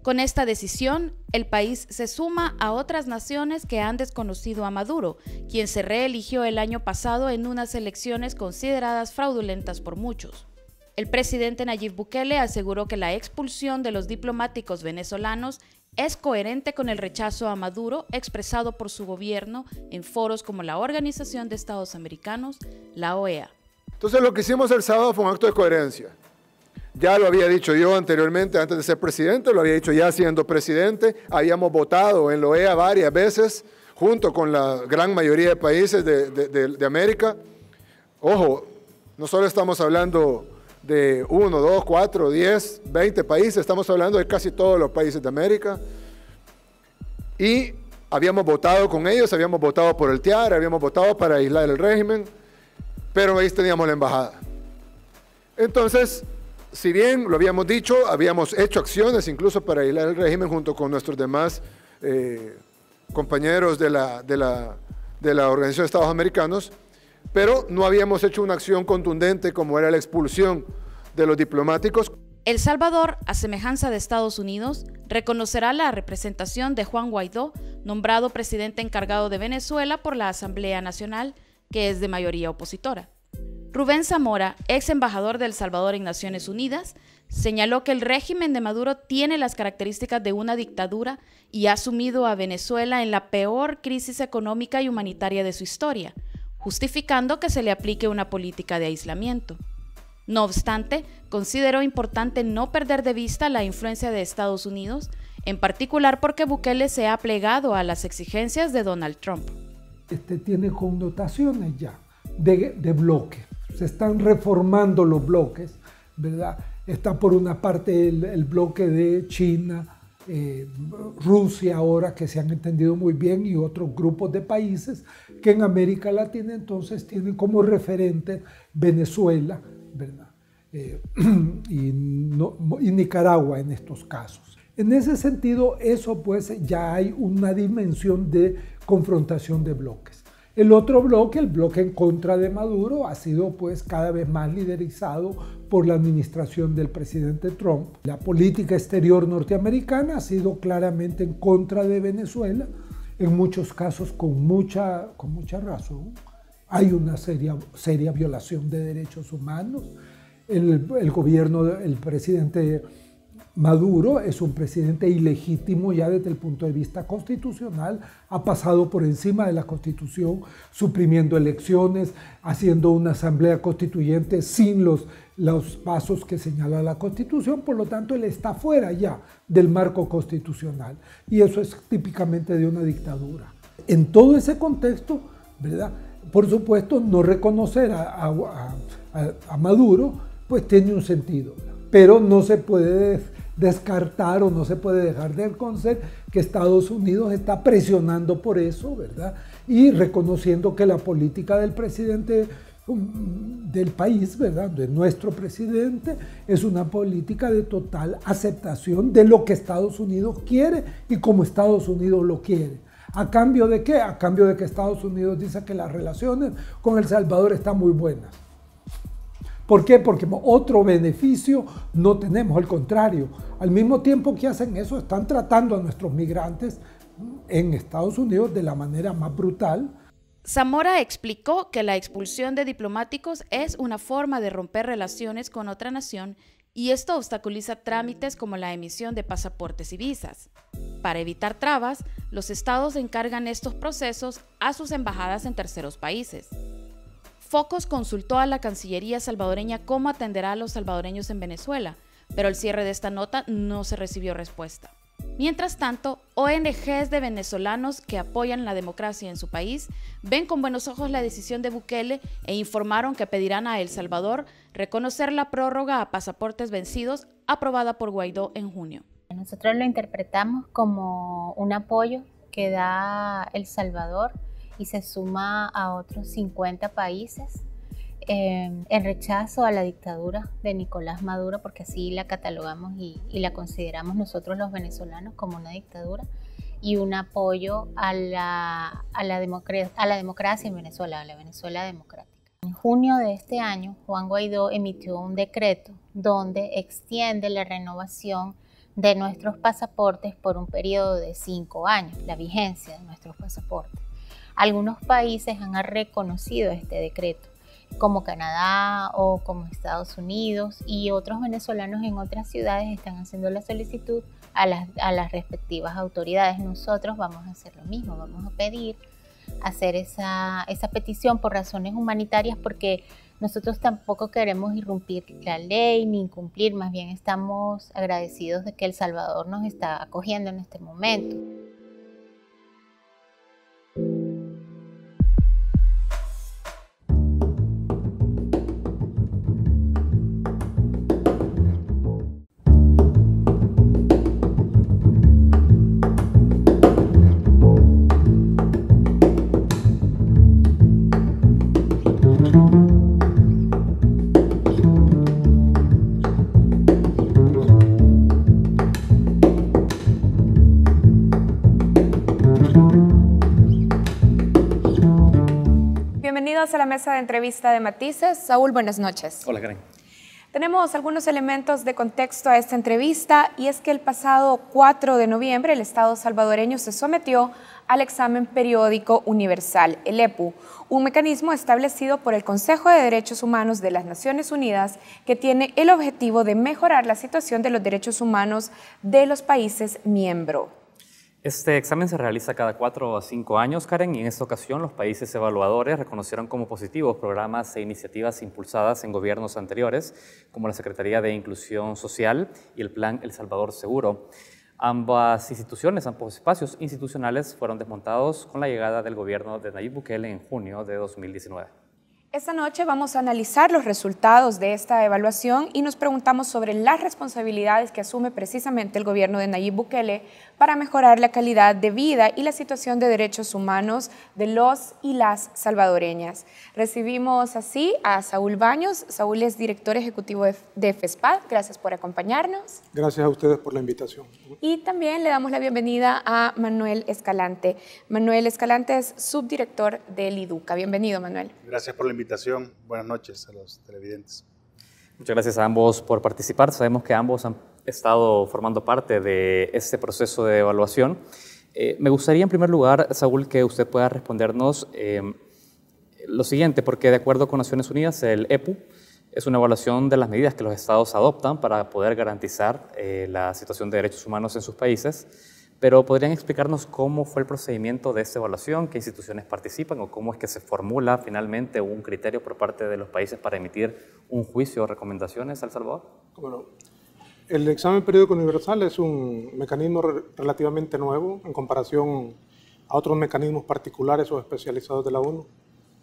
Con esta decisión, el país se suma a otras naciones que han desconocido a Maduro, quien se reeligió el año pasado en unas elecciones consideradas fraudulentas por muchos. El presidente Nayib Bukele aseguró que la expulsión de los diplomáticos venezolanos es coherente con el rechazo a Maduro expresado por su gobierno en foros como la Organización de Estados Americanos, la OEA. Entonces lo que hicimos el sábado fue un acto de coherencia. Ya lo había dicho yo anteriormente, antes de ser presidente, lo había dicho ya siendo presidente. Habíamos votado en la OEA varias veces, junto con la gran mayoría de países de América. Ojo, no solo estamos hablando de 1, 2, 4, 10, 20 países, estamos hablando de casi todos los países de América. Y habíamos votado con ellos, habíamos votado por el TIAR, habíamos votado para aislar el régimen, pero ahí teníamos la embajada. Entonces, si bien lo habíamos dicho, habíamos hecho acciones incluso para aislar el régimen junto con nuestros demás compañeros de la Organización de Estados Americanos, pero no habíamos hecho una acción contundente como era la expulsión de los diplomáticos. El Salvador, a semejanza de Estados Unidos, reconocerá la representación de Juan Guaidó, nombrado presidente encargado de Venezuela por la Asamblea Nacional, que es de mayoría opositora. Rubén Zamora, ex embajador de El Salvador en Naciones Unidas, señaló que el régimen de Maduro tiene las características de una dictadura y ha sumido a Venezuela en la peor crisis económica y humanitaria de su historia, justificando que se le aplique una política de aislamiento. No obstante, consideró importante no perder de vista la influencia de Estados Unidos, en particular porque Bukele se ha plegado a las exigencias de Donald Trump. Tiene connotaciones ya de bloque. Se están reformando los bloques, ¿verdad? Está por una parte el bloque de China, Rusia ahora, que se han entendido muy bien, y otros grupos de países que en América Latina entonces tienen como referente Venezuela, ¿verdad? Y Nicaragua en estos casos. En ese sentido, eso pues ya hay una dimensión de confrontación de bloques. El otro bloque, el bloque en contra de Maduro, ha sido pues cada vez más liderizado por la administración del presidente Trump. La política exterior norteamericana ha sido claramente en contra de Venezuela, en muchos casos con mucha razón. Hay una seria violación de derechos humanos. El gobierno, el presidente Maduro es un presidente ilegítimo ya desde el punto de vista constitucional, ha pasado por encima de la Constitución, suprimiendo elecciones, haciendo una asamblea constituyente sin los pasos que señala la Constitución, por lo tanto él está fuera ya del marco constitucional y eso es típicamente de una dictadura. En todo ese contexto, ¿verdad? Por supuesto, no reconocer a Maduro pues tiene un sentido, pero no se puede descartar o no se puede dejar de reconocer que Estados Unidos está presionando por eso, ¿verdad? Y reconociendo que la política del presidente del país, ¿verdad? De nuestro presidente, es una política de total aceptación de lo que Estados Unidos quiere y como Estados Unidos lo quiere. ¿A cambio de qué? A cambio de que Estados Unidos dice que las relaciones con El Salvador están muy buenas. ¿Por qué? Porque otro beneficio no tenemos, al contrario. Al mismo tiempo que hacen eso, están tratando a nuestros migrantes en Estados Unidos de la manera más brutal. Zamora explicó que la expulsión de diplomáticos es una forma de romper relaciones con otra nación y esto obstaculiza trámites como la emisión de pasaportes y visas. Para evitar trabas, los estados encargan estos procesos a sus embajadas en terceros países. Focos consultó a la Cancillería salvadoreña cómo atenderá a los salvadoreños en Venezuela, pero al cierre de esta nota no se recibió respuesta. Mientras tanto, ONGs de venezolanos que apoyan la democracia en su país ven con buenos ojos la decisión de Bukele e informaron que pedirán a El Salvador reconocer la prórroga a pasaportes vencidos aprobada por Guaidó en junio. Nosotros lo interpretamos como un apoyo que da El Salvador y se suma a otros 50 países en rechazo a la dictadura de Nicolás Maduro, porque así la catalogamos y la consideramos nosotros los venezolanos como una dictadura, y un apoyo a la democracia en Venezuela, a la Venezuela democrática. En junio de este año, Juan Guaidó emitió un decreto donde extiende la renovación de nuestros pasaportes por un periodo de 5 años, la vigencia de nuestros pasaportes. Algunos países han reconocido este decreto, como Canadá o como Estados Unidos, y otros venezolanos en otras ciudades están haciendo la solicitud a las respectivas autoridades. Nosotros vamos a hacer lo mismo, vamos a pedir hacer esa petición por razones humanitarias, porque nosotros tampoco queremos irrumpir la ley ni incumplir, más bien estamos agradecidos de que El Salvador nos está acogiendo en este momento. Bienvenidos a la mesa de entrevista de Matices. Saúl, buenas noches. Hola, Karen. Tenemos algunos elementos de contexto a esta entrevista y es que el pasado 4 de noviembre el Estado salvadoreño se sometió al examen periódico universal, el EPU, un mecanismo establecido por el Consejo de Derechos Humanos de las Naciones Unidas que tiene el objetivo de mejorar la situación de los derechos humanos de los países miembros. Este examen se realiza cada 4 a 5 años, Karen, y en esta ocasión los países evaluadores reconocieron como positivos programas e iniciativas impulsadas en gobiernos anteriores, como la Secretaría de Inclusión Social y el Plan El Salvador Seguro. Ambos espacios institucionales fueron desmontados con la llegada del gobierno de Nayib Bukele en junio de 2019. Esta noche vamos a analizar los resultados de esta evaluación y nos preguntamos sobre las responsabilidades que asume precisamente el gobierno de Nayib Bukele para mejorar la calidad de vida y la situación de derechos humanos de los y las salvadoreñas. Recibimos así a Saúl Baños. Saúl es director ejecutivo de FESPAD. Gracias por acompañarnos. Gracias a ustedes por la invitación. Y también le damos la bienvenida a Manuel Escalante. Manuel Escalante es subdirector del IDUCA. Bienvenido, Manuel. Gracias por la invitación. Buenas noches a los televidentes. Muchas gracias a ambos por participar. Sabemos que ambos han estado formando parte de este proceso de evaluación. Me gustaría, en primer lugar, Saúl, que usted pueda respondernos Lo siguiente, porque de acuerdo con Naciones Unidas, el EPU es una evaluación de las medidas que los estados adoptan para poder garantizar la situación de derechos humanos en sus países, pero ¿podrían explicarnos cómo fue el procedimiento de esta evaluación, qué instituciones participan o cómo es que se formula finalmente un criterio por parte de los países para emitir un juicio o recomendaciones a El Salvador? Bueno, el examen periódico universal es un mecanismo relativamente nuevo en comparación a otros mecanismos particulares o especializados de la ONU,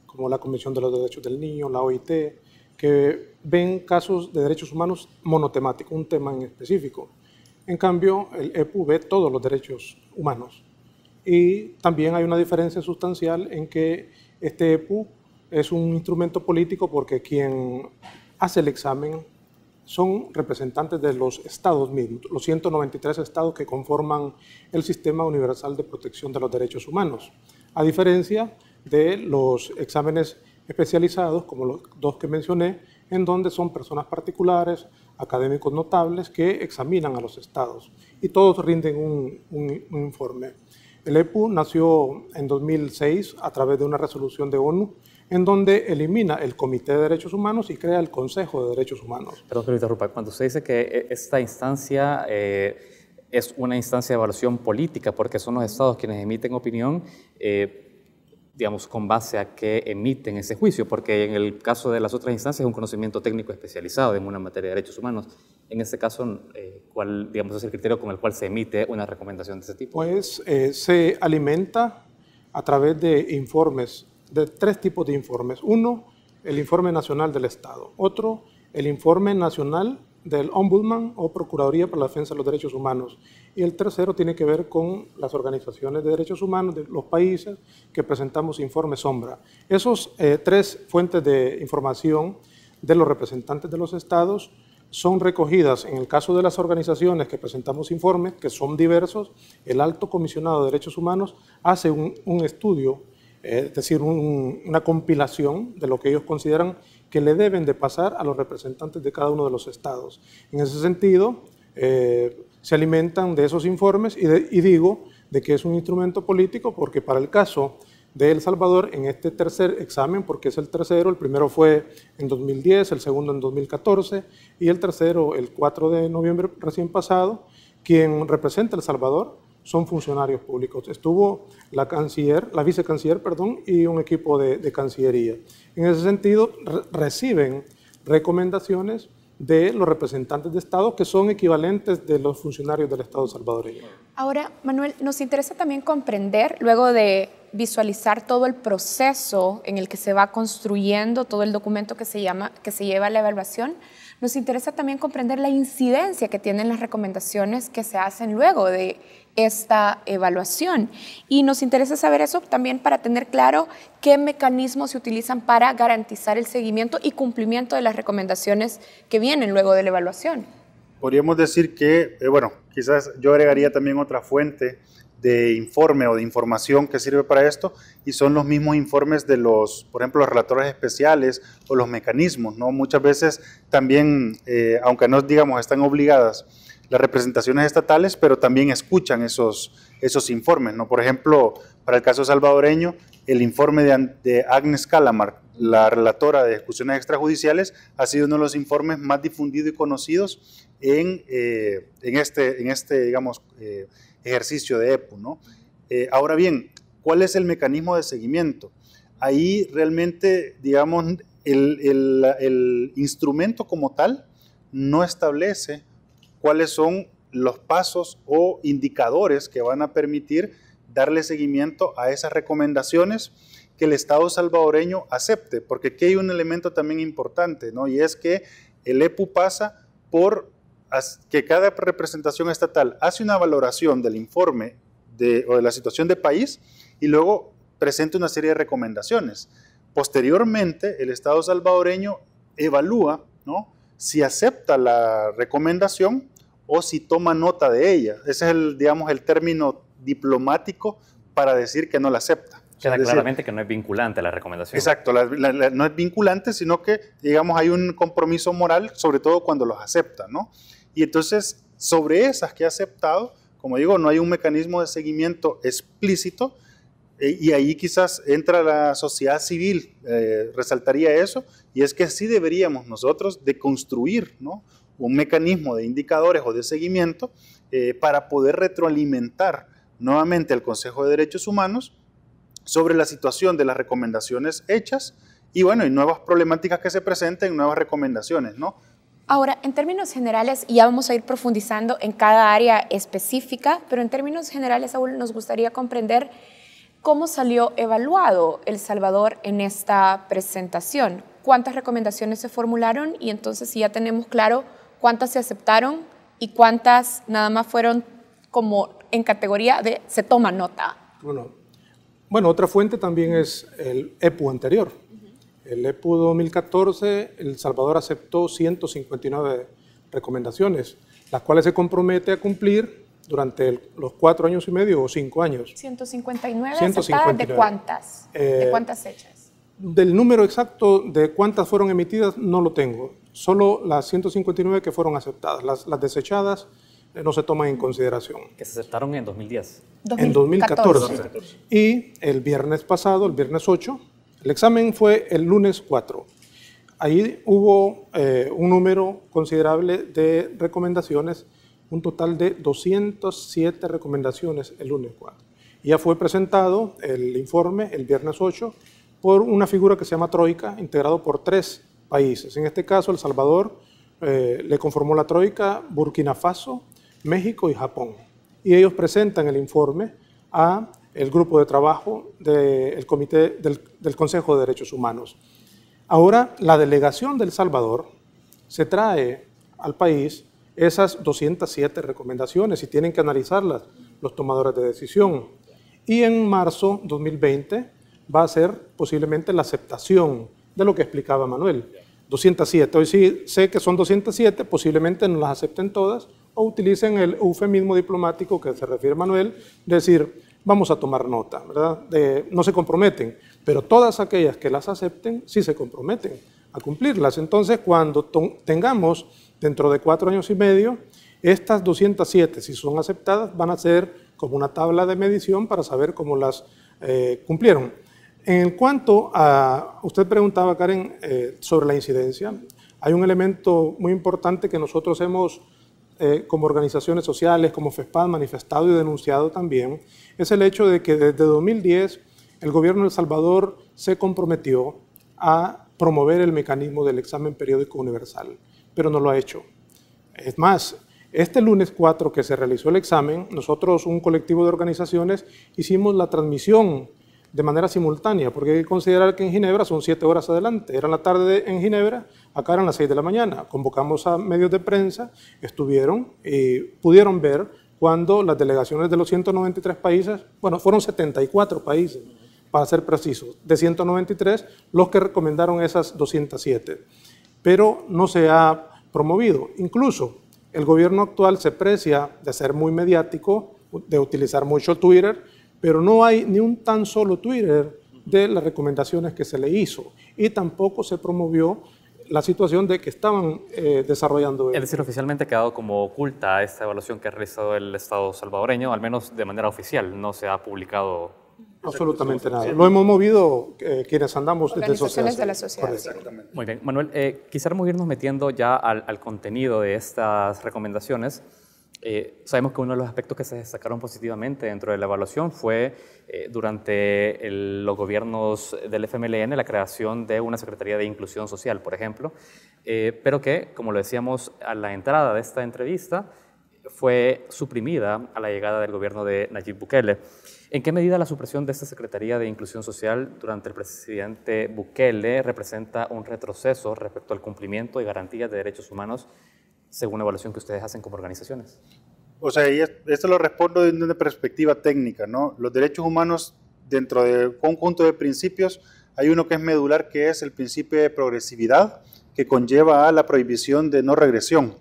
como la Comisión de los Derechos del Niño, la OIT, que ven casos de derechos humanos monotemáticos, un tema en específico. En cambio, el EPU ve todos los derechos humanos. Y también hay una diferencia sustancial en que este EPU es un instrumento político porque quien hace el examen son representantes de los estados mismos, los 193 estados que conforman el Sistema Universal de Protección de los Derechos Humanos, a diferencia de los exámenes especializados, como los dos que mencioné, en donde son personas particulares, académicos notables, que examinan a los estados y todos rinden un informe. El EPU nació en 2006 a través de una resolución de ONU en donde elimina el Comité de Derechos Humanos y crea el Consejo de Derechos Humanos. Perdón que lo interrumpa. Cuando usted dice que esta instancia es una instancia de evaluación política, porque son los estados quienes emiten opinión, digamos, con base a qué emiten ese juicio, porque en el caso de las otras instancias es un conocimiento técnico especializado en una materia de derechos humanos. En este caso, ¿cuál, digamos, es el criterio con el cual se emite una recomendación de ese tipo? Pues se alimenta a través de informes, de tres tipos de informes. Uno, el informe nacional del Estado. Otro, el informe nacional del Ombudsman o Procuraduría para la Defensa de los Derechos Humanos. Y el tercero tiene que ver con las organizaciones de derechos humanos de los países que presentamos informes sombra. Esos tres fuentes de información de los representantes de los estados son recogidas en el caso de las organizaciones que presentamos informes, que son diversos. El Alto Comisionado de Derechos Humanos hace un estudio, es decir, una compilación de lo que ellos consideran que le deben de pasar a los representantes de cada uno de los estados. En ese sentido, se alimentan de esos informes y digo de que es un instrumento político porque para el caso de El Salvador, en este tercer examen, porque es el tercero, el primero fue en 2010, el segundo en 2014 y el tercero el 4 de noviembre recién pasado, quien representa El Salvador son funcionarios públicos. Estuvo la vicecanciller, y un equipo de Cancillería. En ese sentido, reciben recomendaciones de los representantes de Estado que son equivalentes de los funcionarios del Estado salvadoreño. Ahora, Manuel, nos interesa también comprender, luego de visualizar todo el proceso en el que se va construyendo todo el documento que se lleva a la evaluación, nos interesa también comprender la incidencia que tienen las recomendaciones que se hacen luego de esta evaluación. Y nos interesa saber eso también para tener claro qué mecanismos se utilizan para garantizar el seguimiento y cumplimiento de las recomendaciones que vienen luego de la evaluación. Podríamos decir que, bueno, quizás yo agregaría también otra fuente de informe o de información que sirve para esto, y son los mismos informes de los, por ejemplo, los relatores especiales o los mecanismos, ¿no? Muchas veces también, aunque no, digamos, están obligadas las representaciones estatales, pero también escuchan esos informes, ¿no? Por ejemplo, para el caso salvadoreño, el informe de Agnes Calamar, la relatora de ejecuciones extrajudiciales, ha sido uno de los informes más difundidos y conocidos en este digamos, ejercicio de EPU, ¿no? Ahora bien, ¿cuál es el mecanismo de seguimiento? Ahí realmente, digamos, el instrumento como tal no establece cuáles son los pasos o indicadores que van a permitir darle seguimiento a esas recomendaciones que el Estado salvadoreño acepte, porque aquí hay un elemento también importante, ¿no? Y es que el EPU pasa por que cada representación estatal hace una valoración del informe o de la situación de país y luego presenta una serie de recomendaciones. Posteriormente, el Estado salvadoreño evalúa, ¿no?, si acepta la recomendación o si toma nota de ella. Ese es digamos, el término diplomático para decir que no la acepta. Queda claramente que no es vinculante la recomendación. Exacto, no es vinculante, sino que, digamos, hay un compromiso moral, sobre todo cuando los acepta, ¿no? Y entonces, sobre esas que ha aceptado, como digo, no hay un mecanismo de seguimiento explícito, y ahí quizás entra la sociedad civil, resaltaría eso, y es que sí deberíamos nosotros de construir, ¿no?, un mecanismo de indicadores o de seguimiento para poder retroalimentar nuevamente al Consejo de Derechos Humanos sobre la situación de las recomendaciones hechas y bueno, y nuevas problemáticas que se presenten, nuevas recomendaciones, ¿no? Ahora, en términos generales, y ya vamos a ir profundizando en cada área específica, pero en términos generales, Saúl, nos gustaría comprender cómo salió evaluado El Salvador en esta presentación. ¿Cuántas recomendaciones se formularon? Y entonces, si ya tenemos claro cuántas se aceptaron y cuántas nada más fueron como en categoría de se toma nota. Bueno, otra fuente también es el EPU anterior. El EPU 2014, El Salvador aceptó 159 recomendaciones, las cuales se compromete a cumplir durante los 4 años y medio o 5 años. 159 aceptadas, ¿de cuántas? ¿De cuántas fechas? Del número exacto de cuántas fueron emitidas no lo tengo. Solo las 159 que fueron aceptadas. Las desechadas no se toman en consideración. Que se aceptaron en 2010. En 2014. Y el viernes pasado, el viernes 8, el examen fue el lunes 4. Ahí hubo un número considerable de recomendaciones, un total de 207 recomendaciones el lunes 4. Y ya fue presentado el informe el viernes 8 por una figura que se llama Troika, integrado por 3 países. En este caso, El Salvador le conformó la Troika, Burkina Faso, México y Japón. Y ellos presentan el informe a el grupo de trabajo del Comité del Consejo de Derechos Humanos. Ahora, la delegación de El Salvador se trae al país esas 207 recomendaciones y tienen que analizarlas los tomadores de decisión. Y en marzo 2020 va a ser posiblemente la aceptación de lo que explicaba Manuel. 207, hoy sí sé que son 207, posiblemente no las acepten todas o utilicen el eufemismo diplomático que se refiere Manuel, decir, vamos a tomar nota, ¿verdad? No se comprometen, pero todas aquellas que las acepten sí se comprometen a cumplirlas. Entonces, cuando tengamos dentro de 4 años y medio, estas 207, si son aceptadas, van a ser como una tabla de medición para saber cómo las cumplieron. En cuanto a, usted preguntaba, Karen, sobre la incidencia, hay un elemento muy importante que nosotros hemos, como organizaciones sociales, como FESPAD, manifestado y denunciado también, es el hecho de que desde 2010 el gobierno de El Salvador se comprometió a promover el mecanismo del examen periódico universal, pero no lo ha hecho. Es más, este lunes 4 que se realizó el examen, nosotros, un colectivo de organizaciones, hicimos la transmisión de manera simultánea, porque hay que considerar que en Ginebra son 7 horas adelante. Era la tarde en Ginebra, acá eran las 6 de la mañana. Convocamos a medios de prensa, estuvieron y pudieron ver cuando las delegaciones de los 193 países, bueno, fueron 74 países, para ser precisos, de 193, los que recomendaron esas 207. Pero no se ha promovido. Incluso el gobierno actual se precia de ser muy mediático, de utilizar mucho Twitter, pero no hay ni un tan solo Twitter de las recomendaciones que se le hizo y tampoco se promovió la situación de que estaban desarrollando. Es decir, oficialmente ha quedado como oculta esta evaluación que ha realizado el Estado salvadoreño, al menos de manera oficial, no se ha publicado. Absolutamente nada. Lo hemos movido quienes andamos desde organizaciones de la sociedad civil. Muy bien, Manuel, quisiéramos irnos metiendo ya al contenido de estas recomendaciones. Sabemos que uno de los aspectos que se destacaron positivamente dentro de la evaluación fue durante los gobiernos del FMLN la creación de una Secretaría de Inclusión Social, por ejemplo, pero que, como lo decíamos a la entrada de esta entrevista, fue suprimida a la llegada del gobierno de Nayib Bukele. ¿En qué medida la supresión de esta Secretaría de Inclusión Social durante el presidente Bukele representa un retroceso respecto al cumplimiento y garantías de derechos humanos según la evaluación que ustedes hacen como organizaciones? O sea, y esto lo respondo desde una perspectiva técnica, ¿no? Los derechos humanos, dentro de un conjunto de principios, hay uno que es medular, que es el principio de progresividad, que conlleva a la prohibición de no regresión.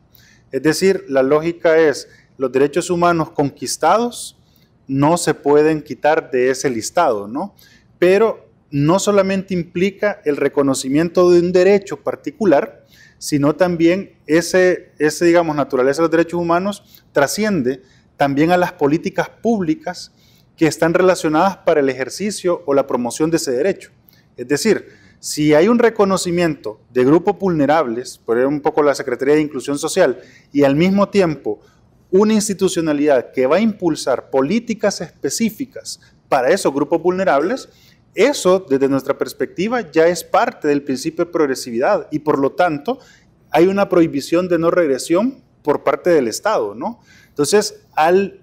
Es decir, la lógica es, los derechos humanos conquistados no se pueden quitar de ese listado, ¿no? Pero no solamente implica el reconocimiento de un derecho particular, sino también ese digamos, naturaleza de los derechos humanos trasciende también a las políticas públicas que están relacionadas para el ejercicio o la promoción de ese derecho. Es decir, si hay un reconocimiento de grupos vulnerables, por ejemplo, un poco la Secretaría de Inclusión Social, y al mismo tiempo una institucionalidad que va a impulsar políticas específicas para esos grupos vulnerables, eso, desde nuestra perspectiva, ya es parte del principio de progresividad y, por lo tanto, hay una prohibición de no regresión por parte del Estado, ¿no? Entonces, al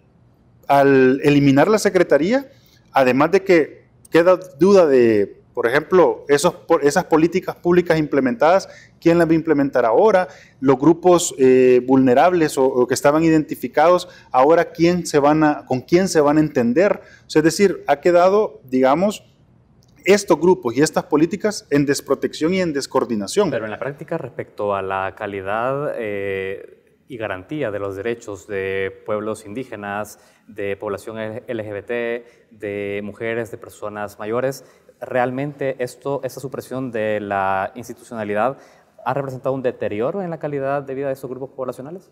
eliminar la Secretaría, además de que queda duda de, por ejemplo, esas políticas públicas implementadas, ¿quién las va a implementar ahora? Los grupos vulnerables o que estaban identificados, ahora con quién se van a entender. O sea, es decir, ha quedado, digamos, estos grupos y estas políticas en desprotección y en descoordinación. Pero en la práctica, respecto a la calidad y garantía de los derechos de pueblos indígenas, de población LGBT, de mujeres, de personas mayores, ¿realmente esta supresión de la institucionalidad ha representado un deterioro en la calidad de vida de esos grupos poblacionales?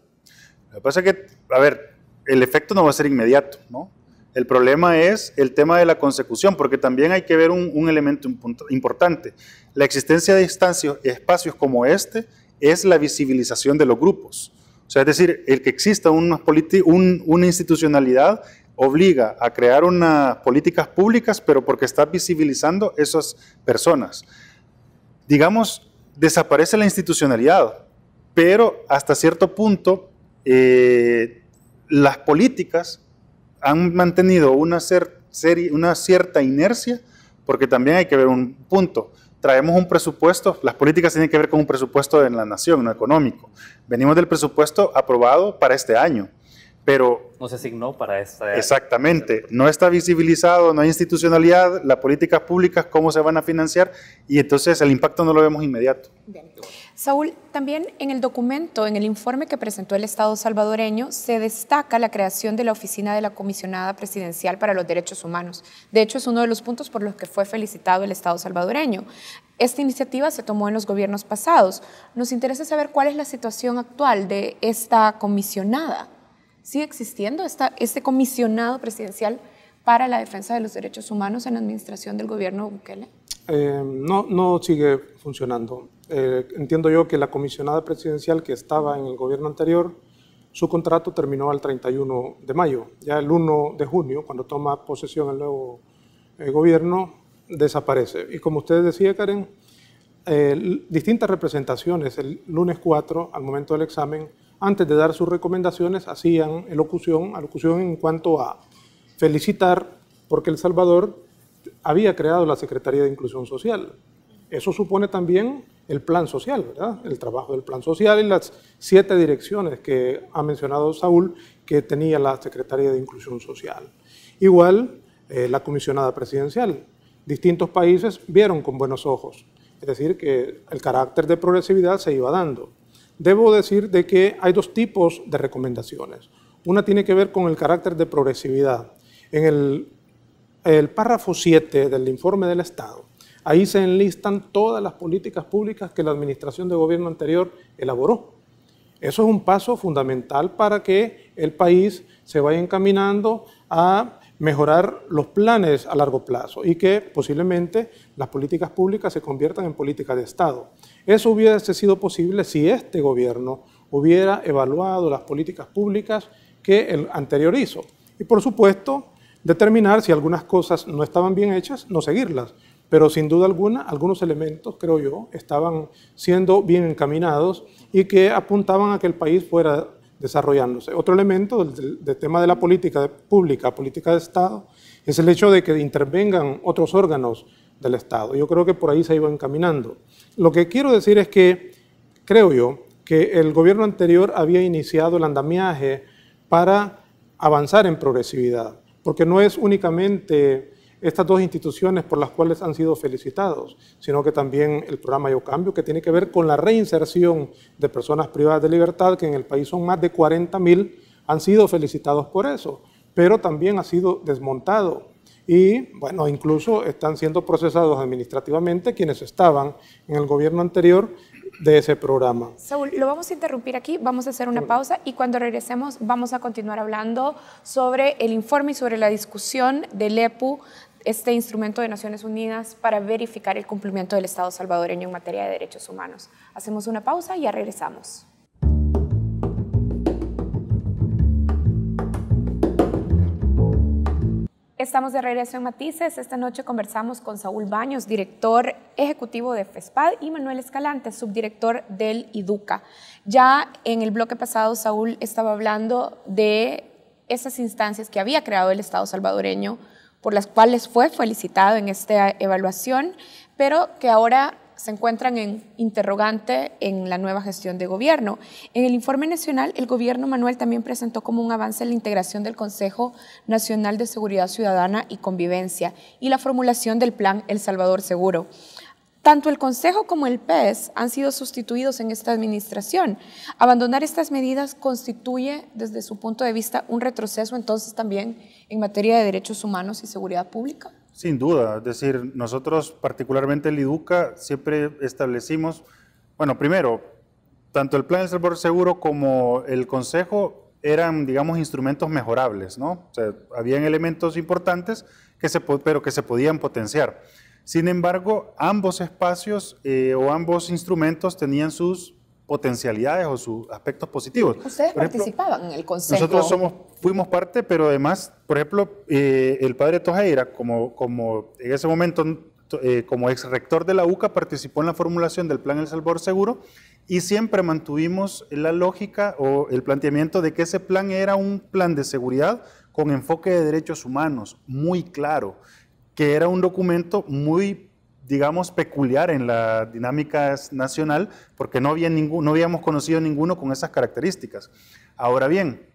Lo que pasa es que, a ver, el efecto no va a ser inmediato, ¿no? El problema es el tema de la consecución, porque también hay que ver un elemento importante. La existencia de espacios como este es la visibilización de los grupos. O sea, es decir, el que exista una institucionalidad obliga a crear unas políticas públicas, pero porque está visibilizando esas personas. Digamos, desaparece la institucionalidad, pero hasta cierto punto las políticas han mantenido una cierta inercia, porque también hay que ver un punto. Traemos un presupuesto, las políticas tienen que ver con un presupuesto de la nación, no económico. Venimos del presupuesto aprobado para este año, pero... No se asignó para esta... Exactamente, no está visibilizado, no hay institucionalidad, las políticas públicas, cómo se van a financiar, y entonces el impacto no lo vemos inmediato. Bien. Saúl, también en el documento, en el informe que presentó el Estado salvadoreño, se destaca la creación de la Oficina de la Comisionada Presidencial para los Derechos Humanos. De hecho, es uno de los puntos por los que fue felicitado el Estado salvadoreño. Esta iniciativa se tomó en los gobiernos pasados. Nos interesa saber cuál es la situación actual de esta comisionada. ¿Sigue existiendo este comisionado presidencial para la defensa de los derechos humanos en la administración del gobierno Bukele? No sigue funcionando. Entiendo yo que la comisionada presidencial que estaba en el gobierno anterior, su contrato terminó al 31 de mayo. Ya el 1 de junio, cuando toma posesión el nuevo gobierno, desaparece. Y como usted decía, Karen, distintas representaciones el lunes 4, al momento del examen, antes de dar sus recomendaciones, hacían alocución en cuanto a felicitar porque El Salvador había creado la Secretaría de Inclusión Social. Eso supone también el plan social, ¿verdad? El trabajo del plan social y las 7 direcciones que ha mencionado Saúl que tenía la Secretaría de Inclusión Social. Igual, la comisionada presidencial. Distintos países vieron con buenos ojos, es decir, que el carácter de progresividad se iba dando. Debo decir de que hay 2 tipos de recomendaciones. Una tiene que ver con el carácter de progresividad. En el párrafo 7 del informe del Estado, ahí se enlistan todas las políticas públicas que la administración de gobierno anterior elaboró. Eso es un paso fundamental para que el país se vaya encaminando a mejorar los planes a largo plazo y que posiblemente las políticas públicas se conviertan en políticas de Estado. Eso hubiese sido posible si este gobierno hubiera evaluado las políticas públicas que el anterior hizo. Y por supuesto, determinar si algunas cosas no estaban bien hechas, no seguirlas. Pero sin duda alguna, algunos elementos, creo yo, estaban siendo bien encaminados y que apuntaban a que el país fuera desarrollándose. Otro elemento del tema de la política pública, política de Estado, es el hecho de que intervengan otros órganos del Estado. Yo creo que por ahí se iba encaminando. Lo que quiero decir es que, creo yo, que el gobierno anterior había iniciado el andamiaje para avanzar en progresividad, porque no es únicamente estas 2 instituciones por las cuales han sido felicitados, sino que también el programa Yo Cambio, que tiene que ver con la reinserción de personas privadas de libertad, que en el país son más de 40.000, han sido felicitados por eso, pero también ha sido desmontado. Y, bueno, incluso están siendo procesados administrativamente quienes estaban en el gobierno anterior de ese programa. Saúl, lo vamos a interrumpir aquí, vamos a hacer una pausa y cuando regresemos vamos a continuar hablando sobre el informe y sobre la discusión del EPU, este instrumento de Naciones Unidas para verificar el cumplimiento del Estado salvadoreño en materia de derechos humanos. Hacemos una pausa y ya regresamos. Estamos de regreso en Matices. Esta noche conversamos con Saúl Baños, director ejecutivo de FESPAD, y Manuel Escalante, subdirector del IDUCA. Ya en el bloque pasado, Saúl estaba hablando de esas instancias que había creado el Estado salvadoreño, por las cuales fue felicitado en esta evaluación, pero que ahora se encuentran en interrogante en la nueva gestión de gobierno. En el informe nacional, el gobierno, Manuel, también presentó como un avance la integración del Consejo Nacional de Seguridad Ciudadana y Convivencia y la formulación del Plan El Salvador Seguro. Tanto el Consejo como el PES han sido sustituidos en esta administración. Abandonar estas medidas constituye, desde su punto de vista, un retroceso entonces también en materia de derechos humanos y seguridad pública. Sin duda, es decir, nosotros particularmente el IDUCA siempre establecimos, bueno, primero, tanto el Plan El Salvador Seguro como el Consejo eran, digamos, instrumentos mejorables, ¿no? O sea, habían elementos importantes pero que se podían potenciar. Sin embargo, ambos espacios o ambos instrumentos tenían sus potencialidades o sus aspectos positivos. ¿Ustedes participaban en el Consejo? Nosotros fuimos parte, pero además, por ejemplo, el padre Tojeira, como en ese momento, como ex rector de la UCA, participó en la formulación del Plan El Salvador Seguro y siempre mantuvimos la lógica o el planteamiento de que ese plan era un plan de seguridad con enfoque de derechos humanos, muy claro, que era un documento muy, digamos, peculiar en la dinámica nacional, porque no habíamos conocido ninguno con esas características. Ahora bien,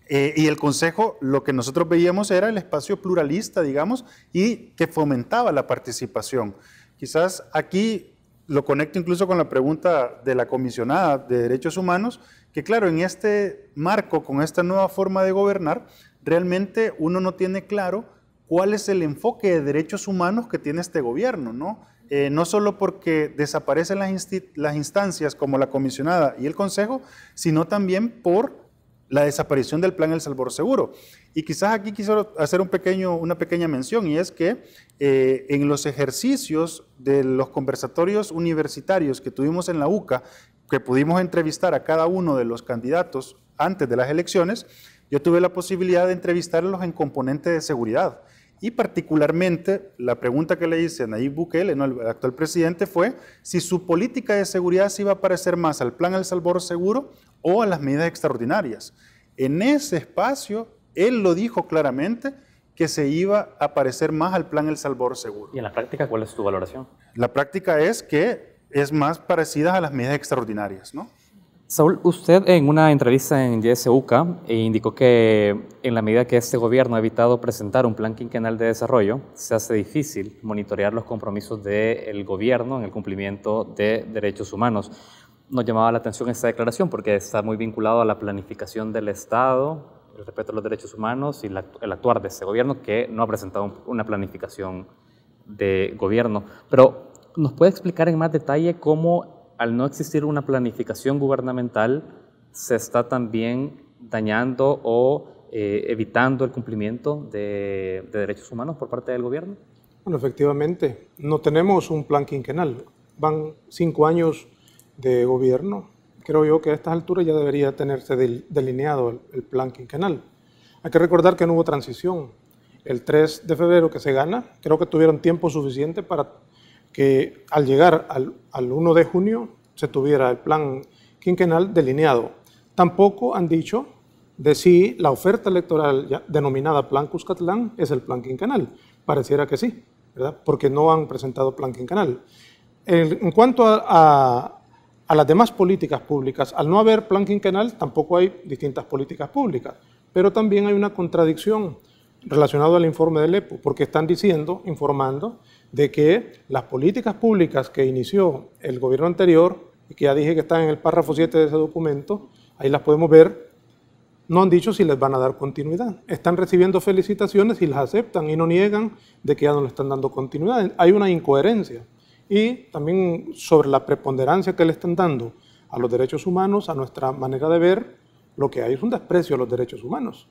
y el Consejo, lo que nosotros veíamos era el espacio pluralista, digamos, y que fomentaba la participación. Quizás aquí lo conecto incluso con la pregunta de la comisionada de Derechos Humanos, que claro, en este marco, con esta nueva forma de gobernar, realmente uno no tiene claro cuál es el enfoque de derechos humanos que tiene este gobierno, ¿no? No solo porque desaparecen las instancias como la comisionada y el Consejo, sino también por la desaparición del Plan El Salvador Seguro. Y quizás aquí quisiera hacer una pequeña mención, y es que en los ejercicios de los conversatorios universitarios que tuvimos en la UCA, que pudimos entrevistar a cada uno de los candidatos antes de las elecciones, yo tuve la posibilidad de entrevistarlos en componente de seguridad. Y particularmente la pregunta que le hice a Nayib Bukele, ¿no?, el actual presidente, fue si su política de seguridad se iba a parecer más al Plan El Salvador Seguro o a las medidas extraordinarias. En ese espacio, él lo dijo claramente, que se iba a parecer más al Plan El Salvador Seguro. ¿Y en la práctica cuál es tu valoración? La práctica es que es más parecida a las medidas extraordinarias, ¿no? Saúl, usted en una entrevista en YSUCA indicó que en la medida que este gobierno ha evitado presentar un plan quinquenal de desarrollo, se hace difícil monitorear los compromisos del gobierno en el cumplimiento de derechos humanos. Nos llamaba la atención esta declaración porque está muy vinculado a la planificación del Estado, el respeto a los derechos humanos y el actuar de este gobierno, que no ha presentado una planificación de gobierno. Pero, ¿nos puede explicar en más detalle cómo, al no existir una planificación gubernamental, se está también dañando o evitando el cumplimiento de derechos humanos por parte del gobierno? Bueno, efectivamente, no tenemos un plan quinquenal. Van 5 años de gobierno. Creo yo que a estas alturas ya debería tenerse delineado el plan quinquenal. Hay que recordar que no hubo transición. El 3 de febrero que se gana, creo que tuvieron tiempo suficiente para que al llegar al 1 de junio se tuviera el plan quinquenal delineado. Tampoco han dicho de si la oferta electoral ya denominada Plan Cuscatlán es el plan quinquenal. Pareciera que sí, ¿verdad? Porque no han presentado plan quinquenal. En cuanto a las demás políticas públicas, al no haber plan quinquenal, tampoco hay distintas políticas públicas, pero también hay una contradicción relacionada al informe del EPU, porque están informando de que las políticas públicas que inició el gobierno anterior, y que ya dije que están en el párrafo 7 de ese documento, ahí las podemos ver, no han dicho si les van a dar continuidad. Están recibiendo felicitaciones y las aceptan y no niegan de que ya no le están dando continuidad. Hay una incoherencia. y también sobre la preponderancia que le están dando a los derechos humanos, a nuestra manera de ver, lo que hay es un desprecio a los derechos humanos.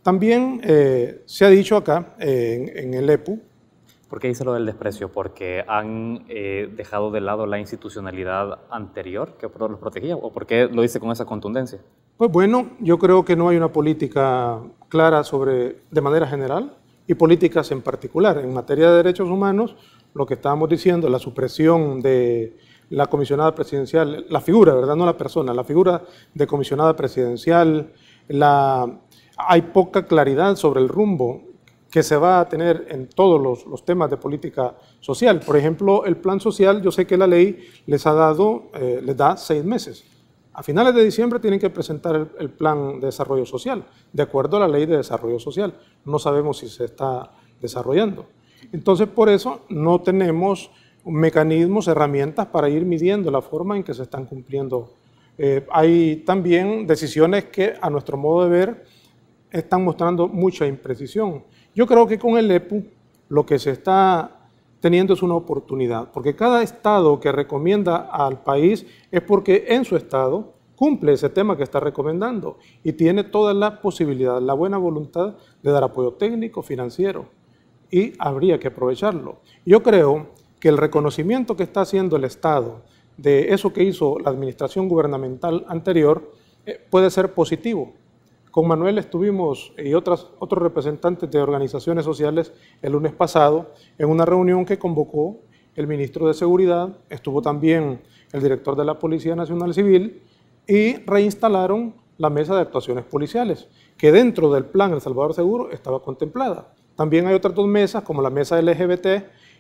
También se ha dicho acá, en el EPU. ¿Por qué dice lo del desprecio? ¿Porque han dejado de lado la institucionalidad anterior que los protegía? ¿O por qué lo dice con esa contundencia? Pues bueno, yo creo que no hay una política clara de manera general y políticas en particular. En materia de derechos humanos, lo que estábamos diciendo, la supresión de la comisionada presidencial, la figura, ¿verdad? No la persona, la figura de comisionada presidencial, hay poca claridad sobre el rumbo que se va a tener en todos los temas de política social. Por ejemplo, el plan social, yo sé que la ley les da 6 meses. A finales de diciembre tienen que presentar el plan de desarrollo social, de acuerdo a la ley de desarrollo social. No sabemos si se está desarrollando. Entonces, por eso no tenemos mecanismos, herramientas para ir midiendo la forma en que se están cumpliendo. Hay también decisiones que, a nuestro modo de ver, están mostrando mucha imprecisión. Yo creo que con el EPU lo que se está teniendo es una oportunidad, porque cada estado que recomienda al país es porque en su estado cumple ese tema que está recomendando y tiene toda la posibilidad, la buena voluntad de dar apoyo técnico, financiero, y habría que aprovecharlo. Yo creo que el reconocimiento que está haciendo el Estado de eso que hizo la administración gubernamental anterior puede ser positivo. Con Manuel estuvimos y otros representantes de organizaciones sociales el lunes pasado en una reunión que convocó el ministro de Seguridad, estuvo también el director de la Policía Nacional Civil y reinstalaron la mesa de actuaciones policiales, que dentro del plan El Salvador Seguro estaba contemplada. También hay otras 2 mesas, como la mesa LGBT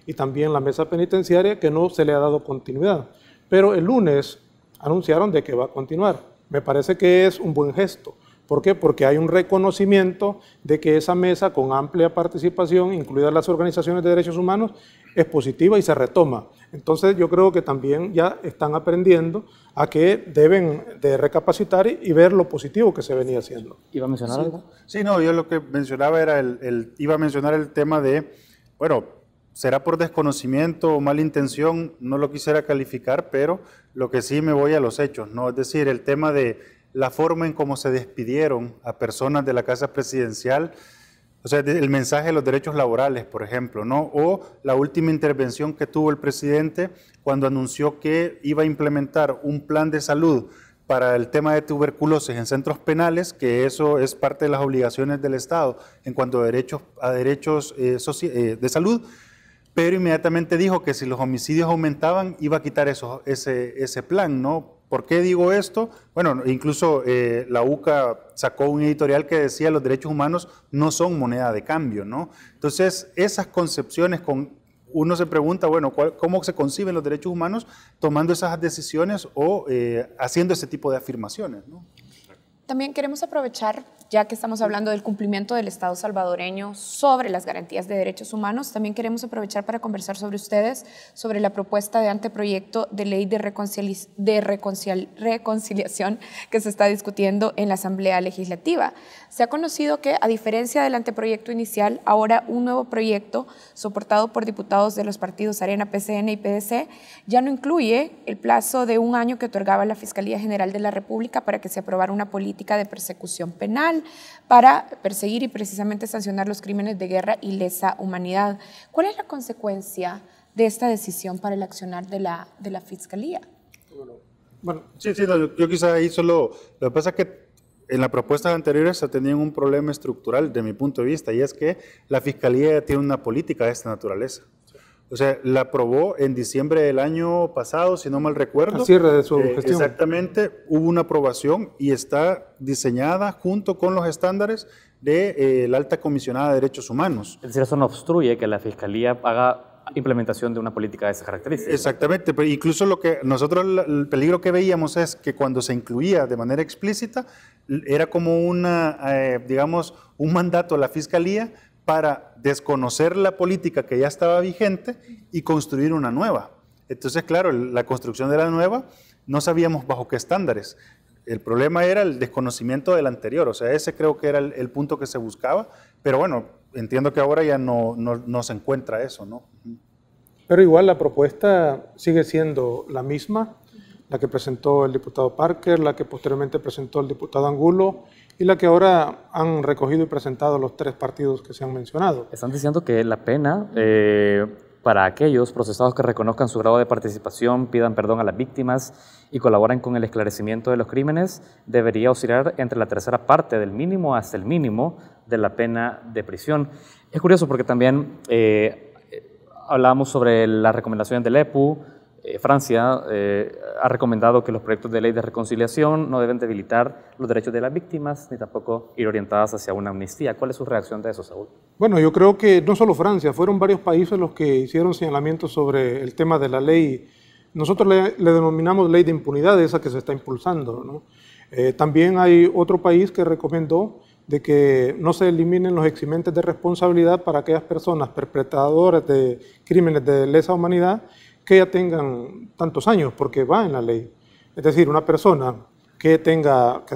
y también la mesa penitenciaria, que no se le ha dado continuidad. Pero el lunes anunciaron de que va a continuar. Me parece que es un buen gesto. ¿Por qué? Porque hay un reconocimiento de que esa mesa con amplia participación, incluidas las organizaciones de derechos humanos, es positiva y se retoma. Entonces yo creo que también ya están aprendiendo a que deben de recapacitar y ver lo positivo que se venía haciendo. ¿Iba a mencionar algo? Sí, no, yo lo que mencionaba era iba a mencionar el tema de, bueno, será por desconocimiento o mala intención, no lo quisiera calificar, pero lo que sí me voy a los hechos, ¿no? Es decir, el tema de la forma en cómo se despidieron a personas de la Casa Presidencial, o sea, el mensaje de los derechos laborales, por ejemplo, ¿no? O la última intervención que tuvo el presidente cuando anunció que iba a implementar un plan de salud para el tema de tuberculosis en centros penales, que eso es parte de las obligaciones del Estado en cuanto a derechos de salud, pero inmediatamente dijo que si los homicidios aumentaban iba a quitar ese plan, ¿no? ¿Por qué digo esto? Bueno, incluso la UCA sacó un editorial que decía los derechos humanos no son moneda de cambio, ¿no? Entonces, esas concepciones, uno se pregunta, bueno, ¿cómo se conciben los derechos humanos tomando esas decisiones o haciendo ese tipo de afirmaciones, ¿no? También queremos aprovechar, ya que estamos hablando del cumplimiento del Estado salvadoreño sobre las garantías de derechos humanos, también queremos aprovechar para conversar sobre ustedes, sobre la propuesta de anteproyecto de ley de reconciliación que se está discutiendo en la Asamblea Legislativa. Se ha conocido que, a diferencia del anteproyecto inicial, ahora un nuevo proyecto, soportado por diputados de los partidos Arena, PCN y PDC, ya no incluye el plazo de 1 año que otorgaba la Fiscalía General de la República para que se aprobara una política de persecución penal para perseguir y precisamente sancionar los crímenes de guerra y lesa humanidad. ¿Cuál es la consecuencia de esta decisión para el accionar de la Fiscalía? Bueno, sí, yo quizás ahí solo, lo que pasa es que en las propuestas anteriores se tenían un problema estructural de mi punto de vista, y es que la Fiscalía tiene una política de esta naturaleza. O sea, la aprobó en diciembre del año pasado, si no mal recuerdo. Al cierre de su gestión. Exactamente, hubo una aprobación y está diseñada junto con los estándares de la Alta Comisionada de Derechos Humanos. Es decir, eso no obstruye que la Fiscalía haga implementación de una política de esas características. Exactamente, pero incluso el peligro que veíamos es que cuando se incluía de manera explícita, era como digamos, un mandato a la Fiscalía para desconocer la política que ya estaba vigente y construir una nueva. Entonces, claro, la construcción de la nueva no sabíamos bajo qué estándares. El problema era el desconocimiento del anterior, o sea, ese creo que era el punto que se buscaba, pero bueno, entiendo que ahora ya no se encuentra eso, ¿no? pero igual la propuesta sigue siendo la misma, la que presentó el diputado Parker, la que posteriormente presentó el diputado Angulo y la que ahora han recogido y presentado los 3 partidos que se han mencionado. Están diciendo que la pena para aquellos procesados que reconozcan su grado de participación, pidan perdón a las víctimas y colaboren con el esclarecimiento de los crímenes, debería oscilar entre la tercera parte del mínimo hasta el mínimo de la pena de prisión. Es curioso porque también hablábamos sobre las recomendaciones del EPU. Francia ha recomendado que los proyectos de ley de reconciliación no deben debilitar los derechos de las víctimas ni tampoco ir orientadas hacia una amnistía. ¿Cuál es su reacción de eso, Saúl? Bueno, yo creo que no solo Francia, fueron varios países los que hicieron señalamientos sobre el tema de la ley. Nosotros le denominamos ley de impunidad, esa que se está impulsando, ¿no? También hay otro país que recomendó de que no se eliminen los eximentes de responsabilidad para aquellas personas perpetradoras de crímenes de lesa humanidad que ya tengan tantos años, porque va en la ley. Es decir, una persona que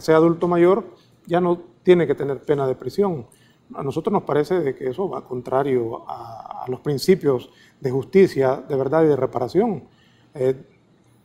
sea adulto mayor ya no tiene que tener pena de prisión. A nosotros nos parece de que eso va contrario a los principios de justicia, de verdad y de reparación.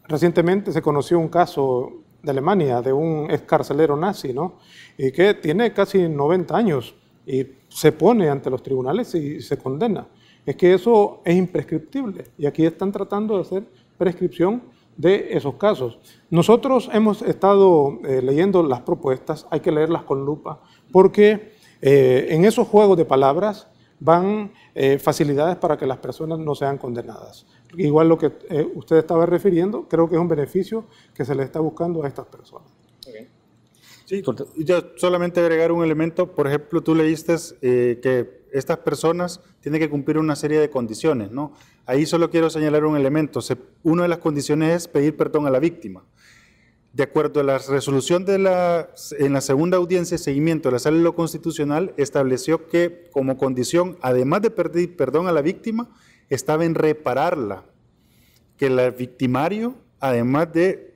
Recientemente se conoció un caso de Alemania de un excarcelero nazi, ¿no? Y que tiene casi 90 años y se pone ante los tribunales y se condena. Es que eso es imprescriptible y aquí están tratando de hacer prescripción de esos casos. Nosotros hemos estado leyendo las propuestas, hay que leerlas con lupa, porque en esos juegos de palabras van facilidades para que las personas no sean condenadas. Igual lo que usted estaba refiriendo, creo que es un beneficio que se le está buscando a estas personas. Okay. Sí, yo solamente agregar un elemento, por ejemplo, tú leíste que estas personas tienen que cumplir una serie de condiciones, ¿no? Ahí solo quiero señalar un elemento. Una de las condiciones es pedir perdón a la víctima. De acuerdo a la resolución en la segunda audiencia de seguimiento de la Sala de lo Constitucional, estableció que como condición, además de pedir perdón a la víctima, estaba en repararla, que el victimario, además de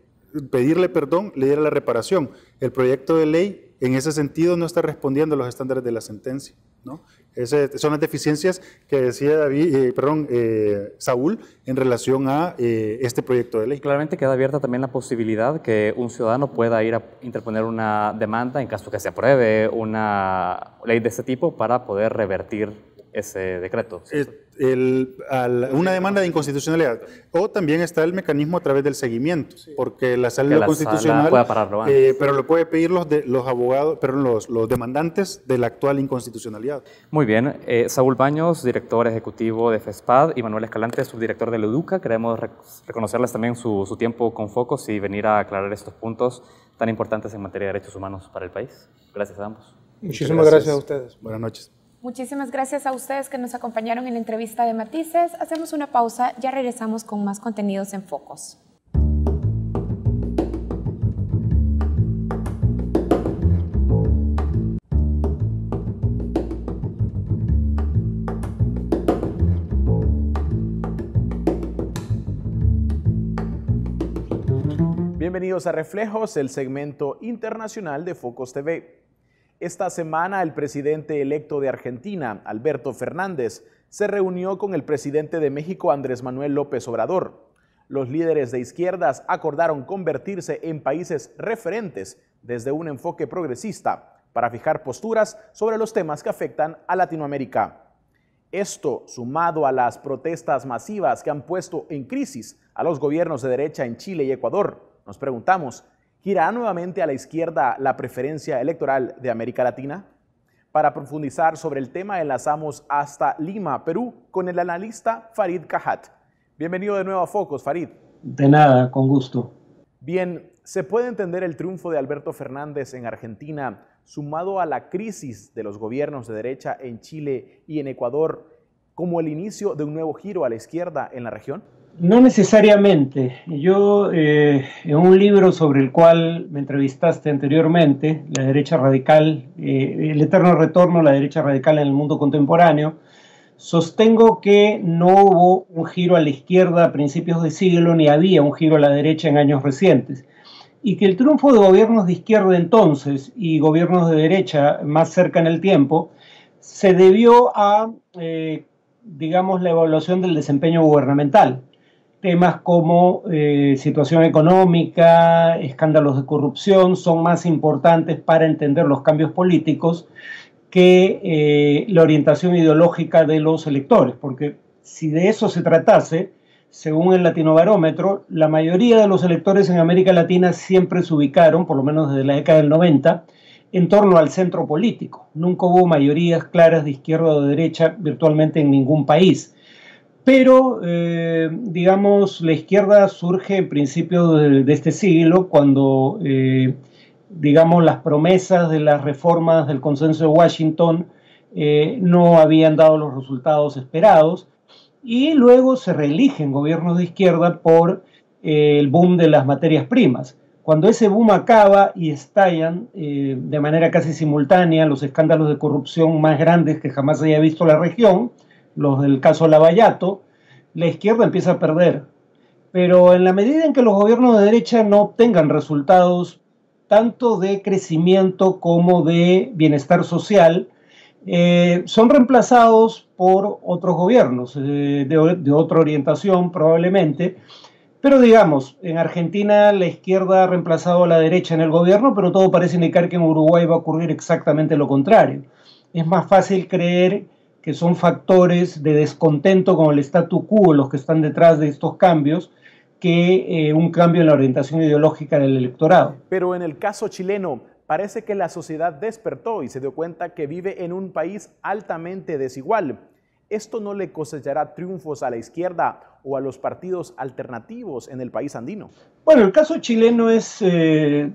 pedirle perdón, le diera la reparación. El proyecto de ley, en ese sentido, no está respondiendo a los estándares de la sentencia, ¿no? Son las deficiencias que decía Saúl en relación a este proyecto de ley. Claramente queda abierta también la posibilidad que un ciudadano pueda ir a interponer una demanda en caso que se apruebe una ley de ese tipo para poder revertir ese decreto. Una demanda de inconstitucionalidad. O también está el mecanismo a través del seguimiento, porque la Sala de lo Constitucional, pero lo puede pedir los abogados, los demandantes de la actual inconstitucionalidad. Muy bien. Saúl Baños, director ejecutivo de FESPAD, y Manuel Escalante, subdirector de la EDUCA. Queremos reconocerles también su tiempo con Focos y venir a aclarar estos puntos tan importantes en materia de derechos humanos para el país. Gracias a ambos. Muchísimas gracias a ustedes. Buenas noches. Muchísimas gracias a ustedes que nos acompañaron en la entrevista de Matices. Hacemos una pausa, ya regresamos con más contenidos en Focos. Bienvenidos a Reflejos, el segmento internacional de Focos TV. Esta semana el presidente electo de Argentina, Alberto Fernández, se reunió con el presidente de México, Andrés Manuel López Obrador. Los líderes de izquierdas acordaron convertirse en países referentes desde un enfoque progresista para fijar posturas sobre los temas que afectan a Latinoamérica. Esto, sumado a las protestas masivas que han puesto en crisis a los gobiernos de derecha en Chile y Ecuador, nos preguntamos, ¿girará nuevamente a la izquierda la preferencia electoral de América Latina? Para profundizar sobre el tema, enlazamos hasta Lima, Perú, con el analista Farid Cajat. Bienvenido de nuevo a Focos, Farid. De nada, con gusto. Bien, ¿se puede entender el triunfo de Alberto Fernández en Argentina, sumado a la crisis de los gobiernos de derecha en Chile y en Ecuador, como el inicio de un nuevo giro a la izquierda en la región? No necesariamente. Yo, en un libro sobre el cual me entrevistaste anteriormente, La derecha radical, el eterno retorno a la derecha radical en el mundo contemporáneo, sostengo que no hubo un giro a la izquierda a principios de siglo, ni había un giro a la derecha en años recientes, y que el triunfo de gobiernos de izquierda entonces y gobiernos de derecha más cerca en el tiempo se debió a digamos, la evaluación del desempeño gubernamental. Temas como situación económica, escándalos de corrupción, son más importantes para entender los cambios políticos que la orientación ideológica de los electores, porque si de eso se tratase, según el Latinobarómetro, la mayoría de los electores en América Latina siempre se ubicaron, por lo menos desde la década del 90, en torno al centro político. Nunca hubo mayorías claras de izquierda o de derecha virtualmente en ningún país. Pero, digamos, la izquierda surge en principio de este siglo, cuando, digamos, las promesas de las reformas del Consenso de Washington no habían dado los resultados esperados, y luego se reeligen gobiernos de izquierda por el boom de las materias primas. Cuando ese boom acaba y estallan de manera casi simultánea los escándalos de corrupción más grandes que jamás haya visto la región, los del caso Lavallato, la izquierda empieza a perder. Pero en la medida en que los gobiernos de derecha no obtengan resultados tanto de crecimiento como de bienestar social, son reemplazados por otros gobiernos de otra orientación probablemente. Pero digamos, en Argentina la izquierda ha reemplazado a la derecha en el gobierno, pero todo parece indicar que en Uruguay va a ocurrir exactamente lo contrario. Es más fácil creer que son factores de descontento con el statu quo los que están detrás de estos cambios, que un cambio en la orientación ideológica del electorado. Pero en el caso chileno, parece que la sociedad despertó y se dio cuenta que vive en un país altamente desigual. ¿Esto no le cosechará triunfos a la izquierda o a los partidos alternativos en el país andino? Bueno, el caso chileno es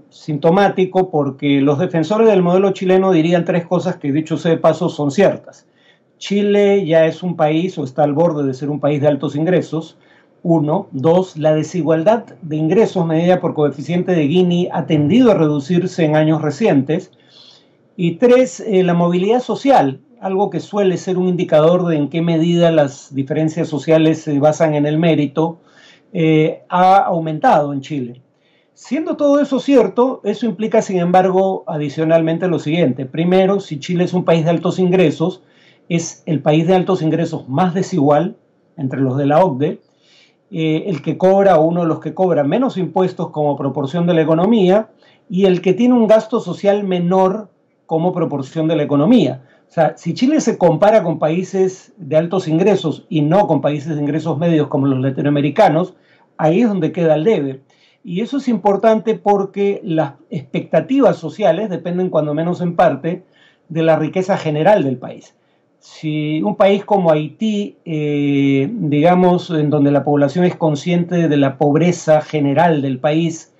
sintomático porque los defensores del modelo chileno dirían tres cosas que, dicho sea de paso, son ciertas. Chile ya es un país o está al borde de ser un país de altos ingresos. 1. 2. La desigualdad de ingresos medida por coeficiente de Gini ha tendido a reducirse en años recientes. Y 3. La movilidad social, algo que suele ser un indicador de en qué medida las diferencias sociales se basan en el mérito, ha aumentado en Chile. Siendo todo eso cierto, eso implica, sin embargo, adicionalmente lo siguiente. Primero, si Chile es un país de altos ingresos, es el país de altos ingresos más desigual entre los de la OCDE, el que cobra o uno de los que cobra menos impuestos como proporción de la economía y el que tiene un gasto social menor como proporción de la economía. O sea, si Chile se compara con países de altos ingresos y no con países de ingresos medios como los latinoamericanos, ahí es donde queda el debe. Y eso es importante porque las expectativas sociales dependen cuando menos en parte de la riqueza general del país. Si un país como Haití, digamos, en donde la población es consciente de la pobreza general del país,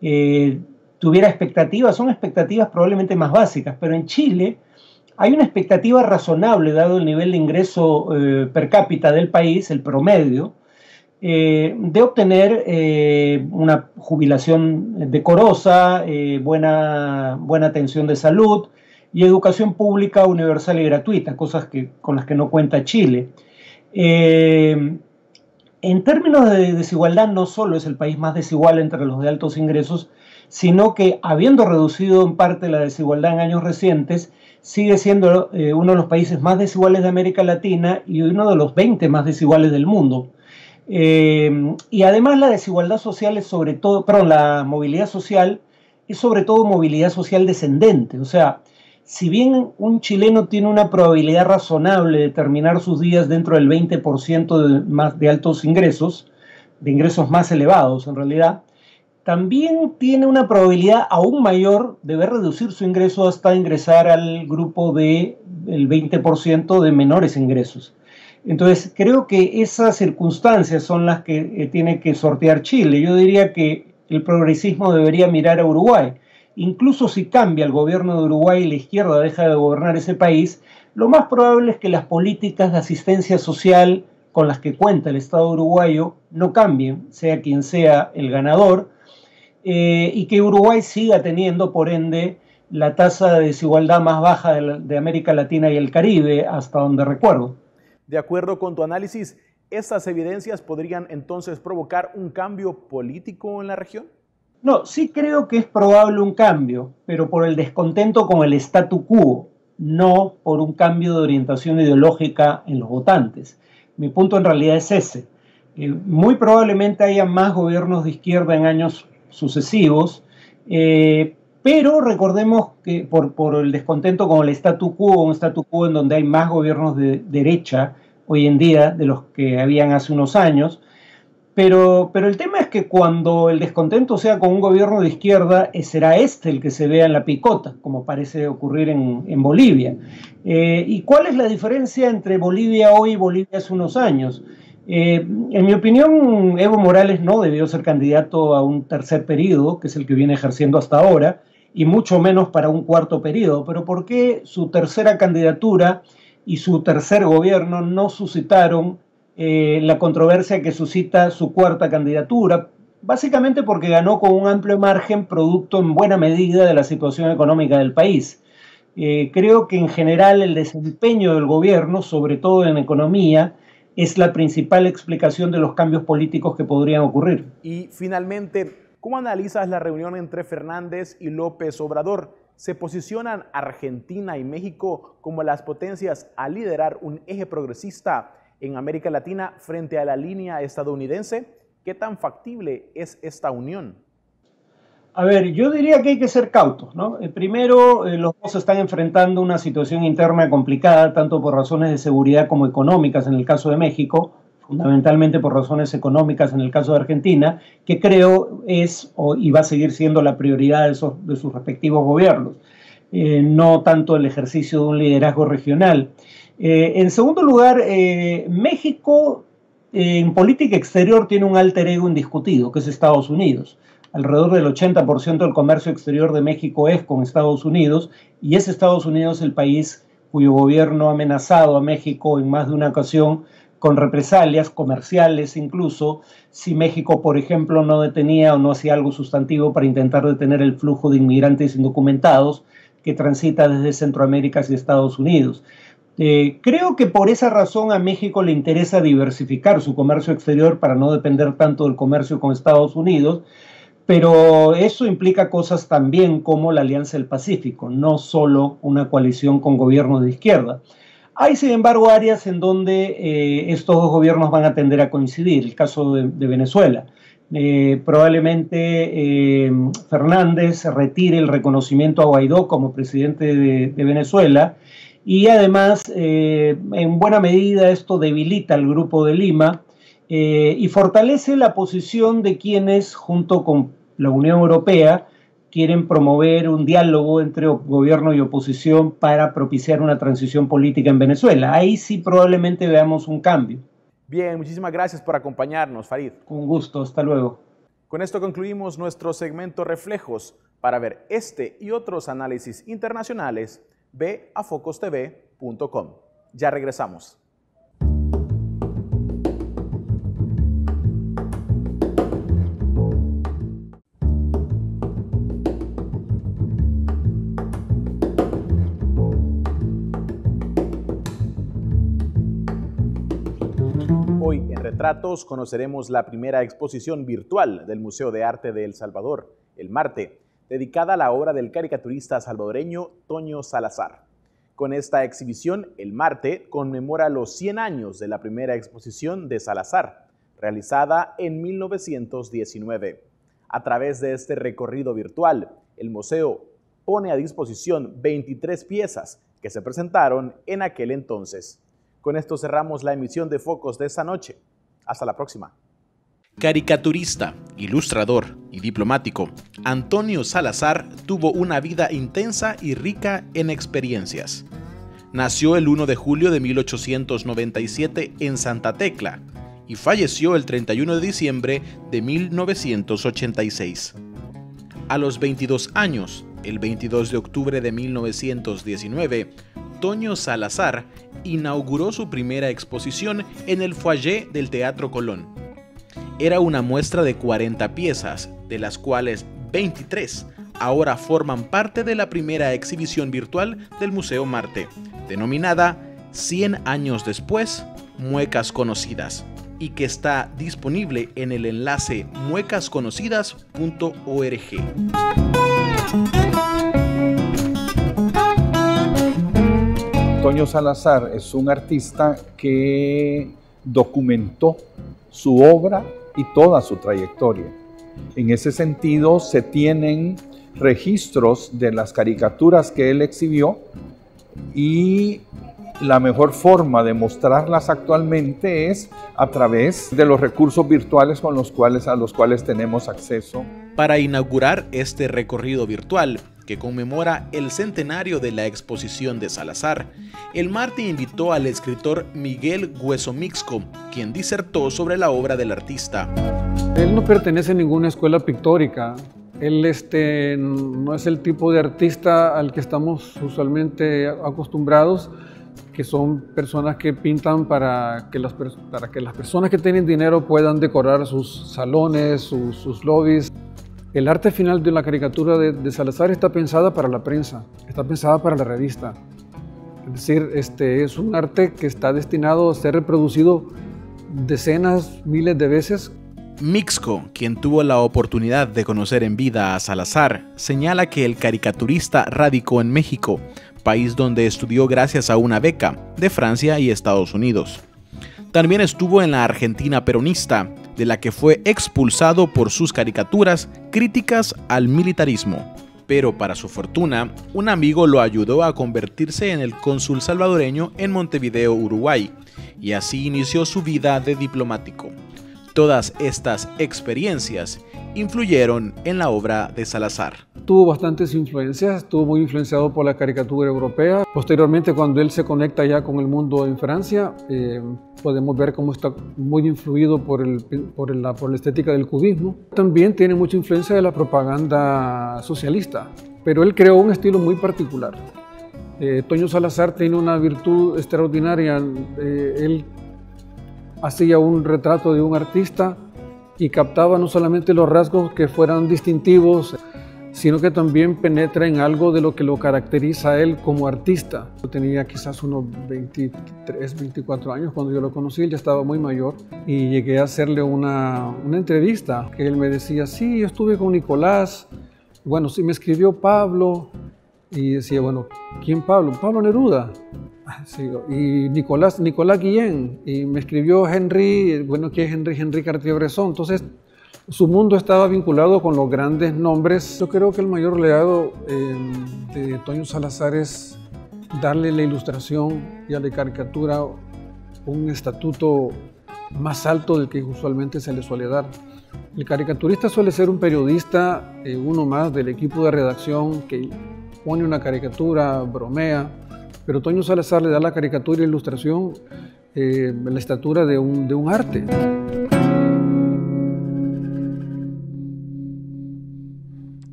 tuviera expectativas, son expectativas probablemente más básicas, pero en Chile hay una expectativa razonable, dado el nivel de ingreso per cápita del país, el promedio, de obtener una jubilación decorosa, buena atención de salud, y educación pública universal y gratuita, cosas con las que no cuenta Chile. En términos de desigualdad, no solo es el país más desigual entre los de altos ingresos, sino que, habiendo reducido en parte la desigualdad en años recientes, sigue siendo uno de los países más desiguales de América Latina y uno de los 20 más desiguales del mundo. Y además la desigualdad social es sobre todo, perdón, la movilidad social es sobre todo movilidad social descendente, o sea, si bien un chileno tiene una probabilidad razonable de terminar sus días dentro del 20% de altos ingresos, de ingresos más elevados en realidad, también tiene una probabilidad aún mayor de ver reducir su ingreso hasta ingresar al grupo del 20% de menores ingresos. Entonces, creo que esas circunstancias son las que tiene que sortear Chile. Yo diría que el progresismo debería mirar a Uruguay. Incluso si cambia el gobierno de Uruguay y la izquierda deja de gobernar ese país, lo más probable es que las políticas de asistencia social con las que cuenta el Estado uruguayo no cambien, sea quien sea el ganador, y que Uruguay siga teniendo, por ende, la tasa de desigualdad más baja de América Latina y el Caribe, hasta donde recuerdo. De acuerdo con tu análisis, ¿estas evidencias podrían entonces provocar un cambio político en la región? No, sí creo que es probable un cambio, pero por el descontento con el statu quo. no por un cambio de orientación ideológica en los votantes. Mi punto en realidad es ese. Muy probablemente haya más gobiernos de izquierda en años sucesivos, pero recordemos que por el descontento con el statu quo, un statu quo en donde hay más gobiernos de derecha hoy en día de los que habían hace unos años, pero el tema es que cuando el descontento sea con un gobierno de izquierda, será este el que se vea en la picota, como parece ocurrir en Bolivia. ¿Y cuál es la diferencia entre Bolivia hoy y Bolivia hace unos años? En mi opinión, Evo Morales no debió ser candidato a un tercer periodo, que es el que viene ejerciendo hasta ahora, y mucho menos para un cuarto periodo. Pero ¿por qué su tercera candidatura y su tercer gobierno no suscitaron la controversia que suscita su cuarta candidatura? Básicamente porque ganó con un amplio margen, producto en buena medida de la situación económica del país. Creo que en general el desempeño del gobierno, sobre todo en economía, es la principal explicación de los cambios políticos que podrían ocurrir. Y finalmente, ¿cómo analizas la reunión entre Fernández y López Obrador? ¿Se posicionan Argentina y México como las potencias a liderar un eje progresista en América Latina frente a la línea estadounidense? ¿Qué tan factible es esta unión? A ver, yo diría que hay que ser cautos, ¿no? Primero, los dos están enfrentando una situación interna complicada, tanto por razones de seguridad como económicas en el caso de México, fundamentalmente por razones económicas en el caso de Argentina, que creo es y va a seguir siendo la prioridad de sus respectivos gobiernos, no tanto el ejercicio de un liderazgo regional. En segundo lugar, México en política exterior tiene un alter ego indiscutido, que es Estados Unidos. Alrededor del 80% del comercio exterior de México es con Estados Unidos, y es Estados Unidos el país cuyo gobierno ha amenazado a México en más de una ocasión con represalias comerciales, incluso si México, por ejemplo, no detenía o no hacía algo sustantivo para intentar detener el flujo de inmigrantes indocumentados que transita desde Centroamérica hacia Estados Unidos. Creo que por esa razón a México le interesa diversificar su comercio exterior para no depender tanto del comercio con Estados Unidos, pero eso implica cosas también como la Alianza del Pacífico, no solo una coalición con gobiernos de izquierda. Hay, sin embargo, áreas en donde estos dos gobiernos van a tender a coincidir. El caso de Venezuela. Probablemente Fernández retire el reconocimiento a Guaidó como presidente de Venezuela, y además, en buena medida, esto debilita al Grupo de Lima y fortalece la posición de quienes, junto con la Unión Europea, quieren promover un diálogo entre gobierno y oposición para propiciar una transición política en Venezuela. Ahí sí probablemente veamos un cambio. Bien, muchísimas gracias por acompañarnos, Farid. Con gusto, hasta luego. Con esto concluimos nuestro segmento Reflejos. Para ver este y otros análisis internacionales, ve a focostv.com. Ya regresamos. Hoy en Retratos conoceremos la primera exposición virtual del Museo de Arte de El Salvador, el Marte, dedicada a la obra del caricaturista salvadoreño Toño Salazar. Con esta exhibición, el Marte conmemora los 100 años de la primera exposición de Salazar, realizada en 1919. A través de este recorrido virtual, el museo pone a disposición 23 piezas que se presentaron en aquel entonces. Con esto cerramos la emisión de Focos de esta noche. Hasta la próxima. Caricaturista, ilustrador y diplomático, Antonio Salazar tuvo una vida intensa y rica en experiencias. Nació el 1 de julio de 1897 en Santa Tecla y falleció el 31 de diciembre de 1986. A los 22 años, el 22 de octubre de 1919, Toño Salazar inauguró su primera exposición en el foyer del Teatro Colón. Era una muestra de 40 piezas, de las cuales 23 ahora forman parte de la primera exhibición virtual del Museo Marte, denominada 100 años después, Muecas Conocidas, y que está disponible en el enlace muecasconocidas.org. Toño Salazar es un artista que documentó su obra y toda su trayectoria. En ese sentido, se tienen registros de las caricaturas que él exhibió y la mejor forma de mostrarlas actualmente es a través de los recursos virtuales a los cuales tenemos acceso. Para inaugurar este recorrido virtual, que conmemora el centenario de la exposición de Salazar, el Marti invitó al escritor Miguel Hueso Mixco, quien disertó sobre la obra del artista. Él no pertenece a ninguna escuela pictórica. Él no es el tipo de artista al que estamos usualmente acostumbrados, que son personas que pintan para que las personas que tienen dinero puedan decorar sus salones, sus lobbies. El arte final de la caricatura de Salazar está pensada para la prensa, está pensada para la revista. Es decir, es un arte que está destinado a ser reproducido decenas, miles de veces. Mixco, quien tuvo la oportunidad de conocer en vida a Salazar, señala que el caricaturista radicó en México, país donde estudió gracias a una beca de Francia y Estados Unidos. También estuvo en la Argentina peronista, de la que fue expulsado por sus caricaturas críticas al militarismo. Pero para su fortuna, un amigo lo ayudó a convertirse en el cónsul salvadoreño en Montevideo, Uruguay, y así inició su vida de diplomático. Todas estas experiencias influyeron en la obra de Salazar. Tuvo bastantes influencias, estuvo muy influenciado por la caricatura europea. Posteriormente, cuando él se conecta ya con el mundo en Francia, podemos ver cómo está muy influido por la estética del cubismo. También tiene mucha influencia de la propaganda socialista, pero él creó un estilo muy particular. Toño Salazar tiene una virtud extraordinaria. Él hacía un retrato de un artista y captaba no solamente los rasgos que fueran distintivos, sino que también penetra en algo de lo que lo caracteriza a él como artista. Yo tenía quizás unos 23, 24 años cuando yo lo conocí, él ya estaba muy mayor, y llegué a hacerle una entrevista, que él me decía, sí, yo estuve con Nicolás, bueno, sí, me escribió Pablo, y decía, bueno, ¿quién Pablo? Pablo Neruda. Sí, y Nicolás Guillén, y me escribió Henry, bueno, ¿qué es Henry Cartier-Bresson? Entonces, su mundo estaba vinculado con los grandes nombres. Yo creo que el mayor legado de Toño Salazar es darle a la ilustración y a la caricatura un estatuto más alto del que usualmente se le suele dar. El caricaturista suele ser un periodista, uno más del equipo de redacción que pone una caricatura, bromea, pero Toño Salazar le da a la caricatura e ilustración la estatura de un arte.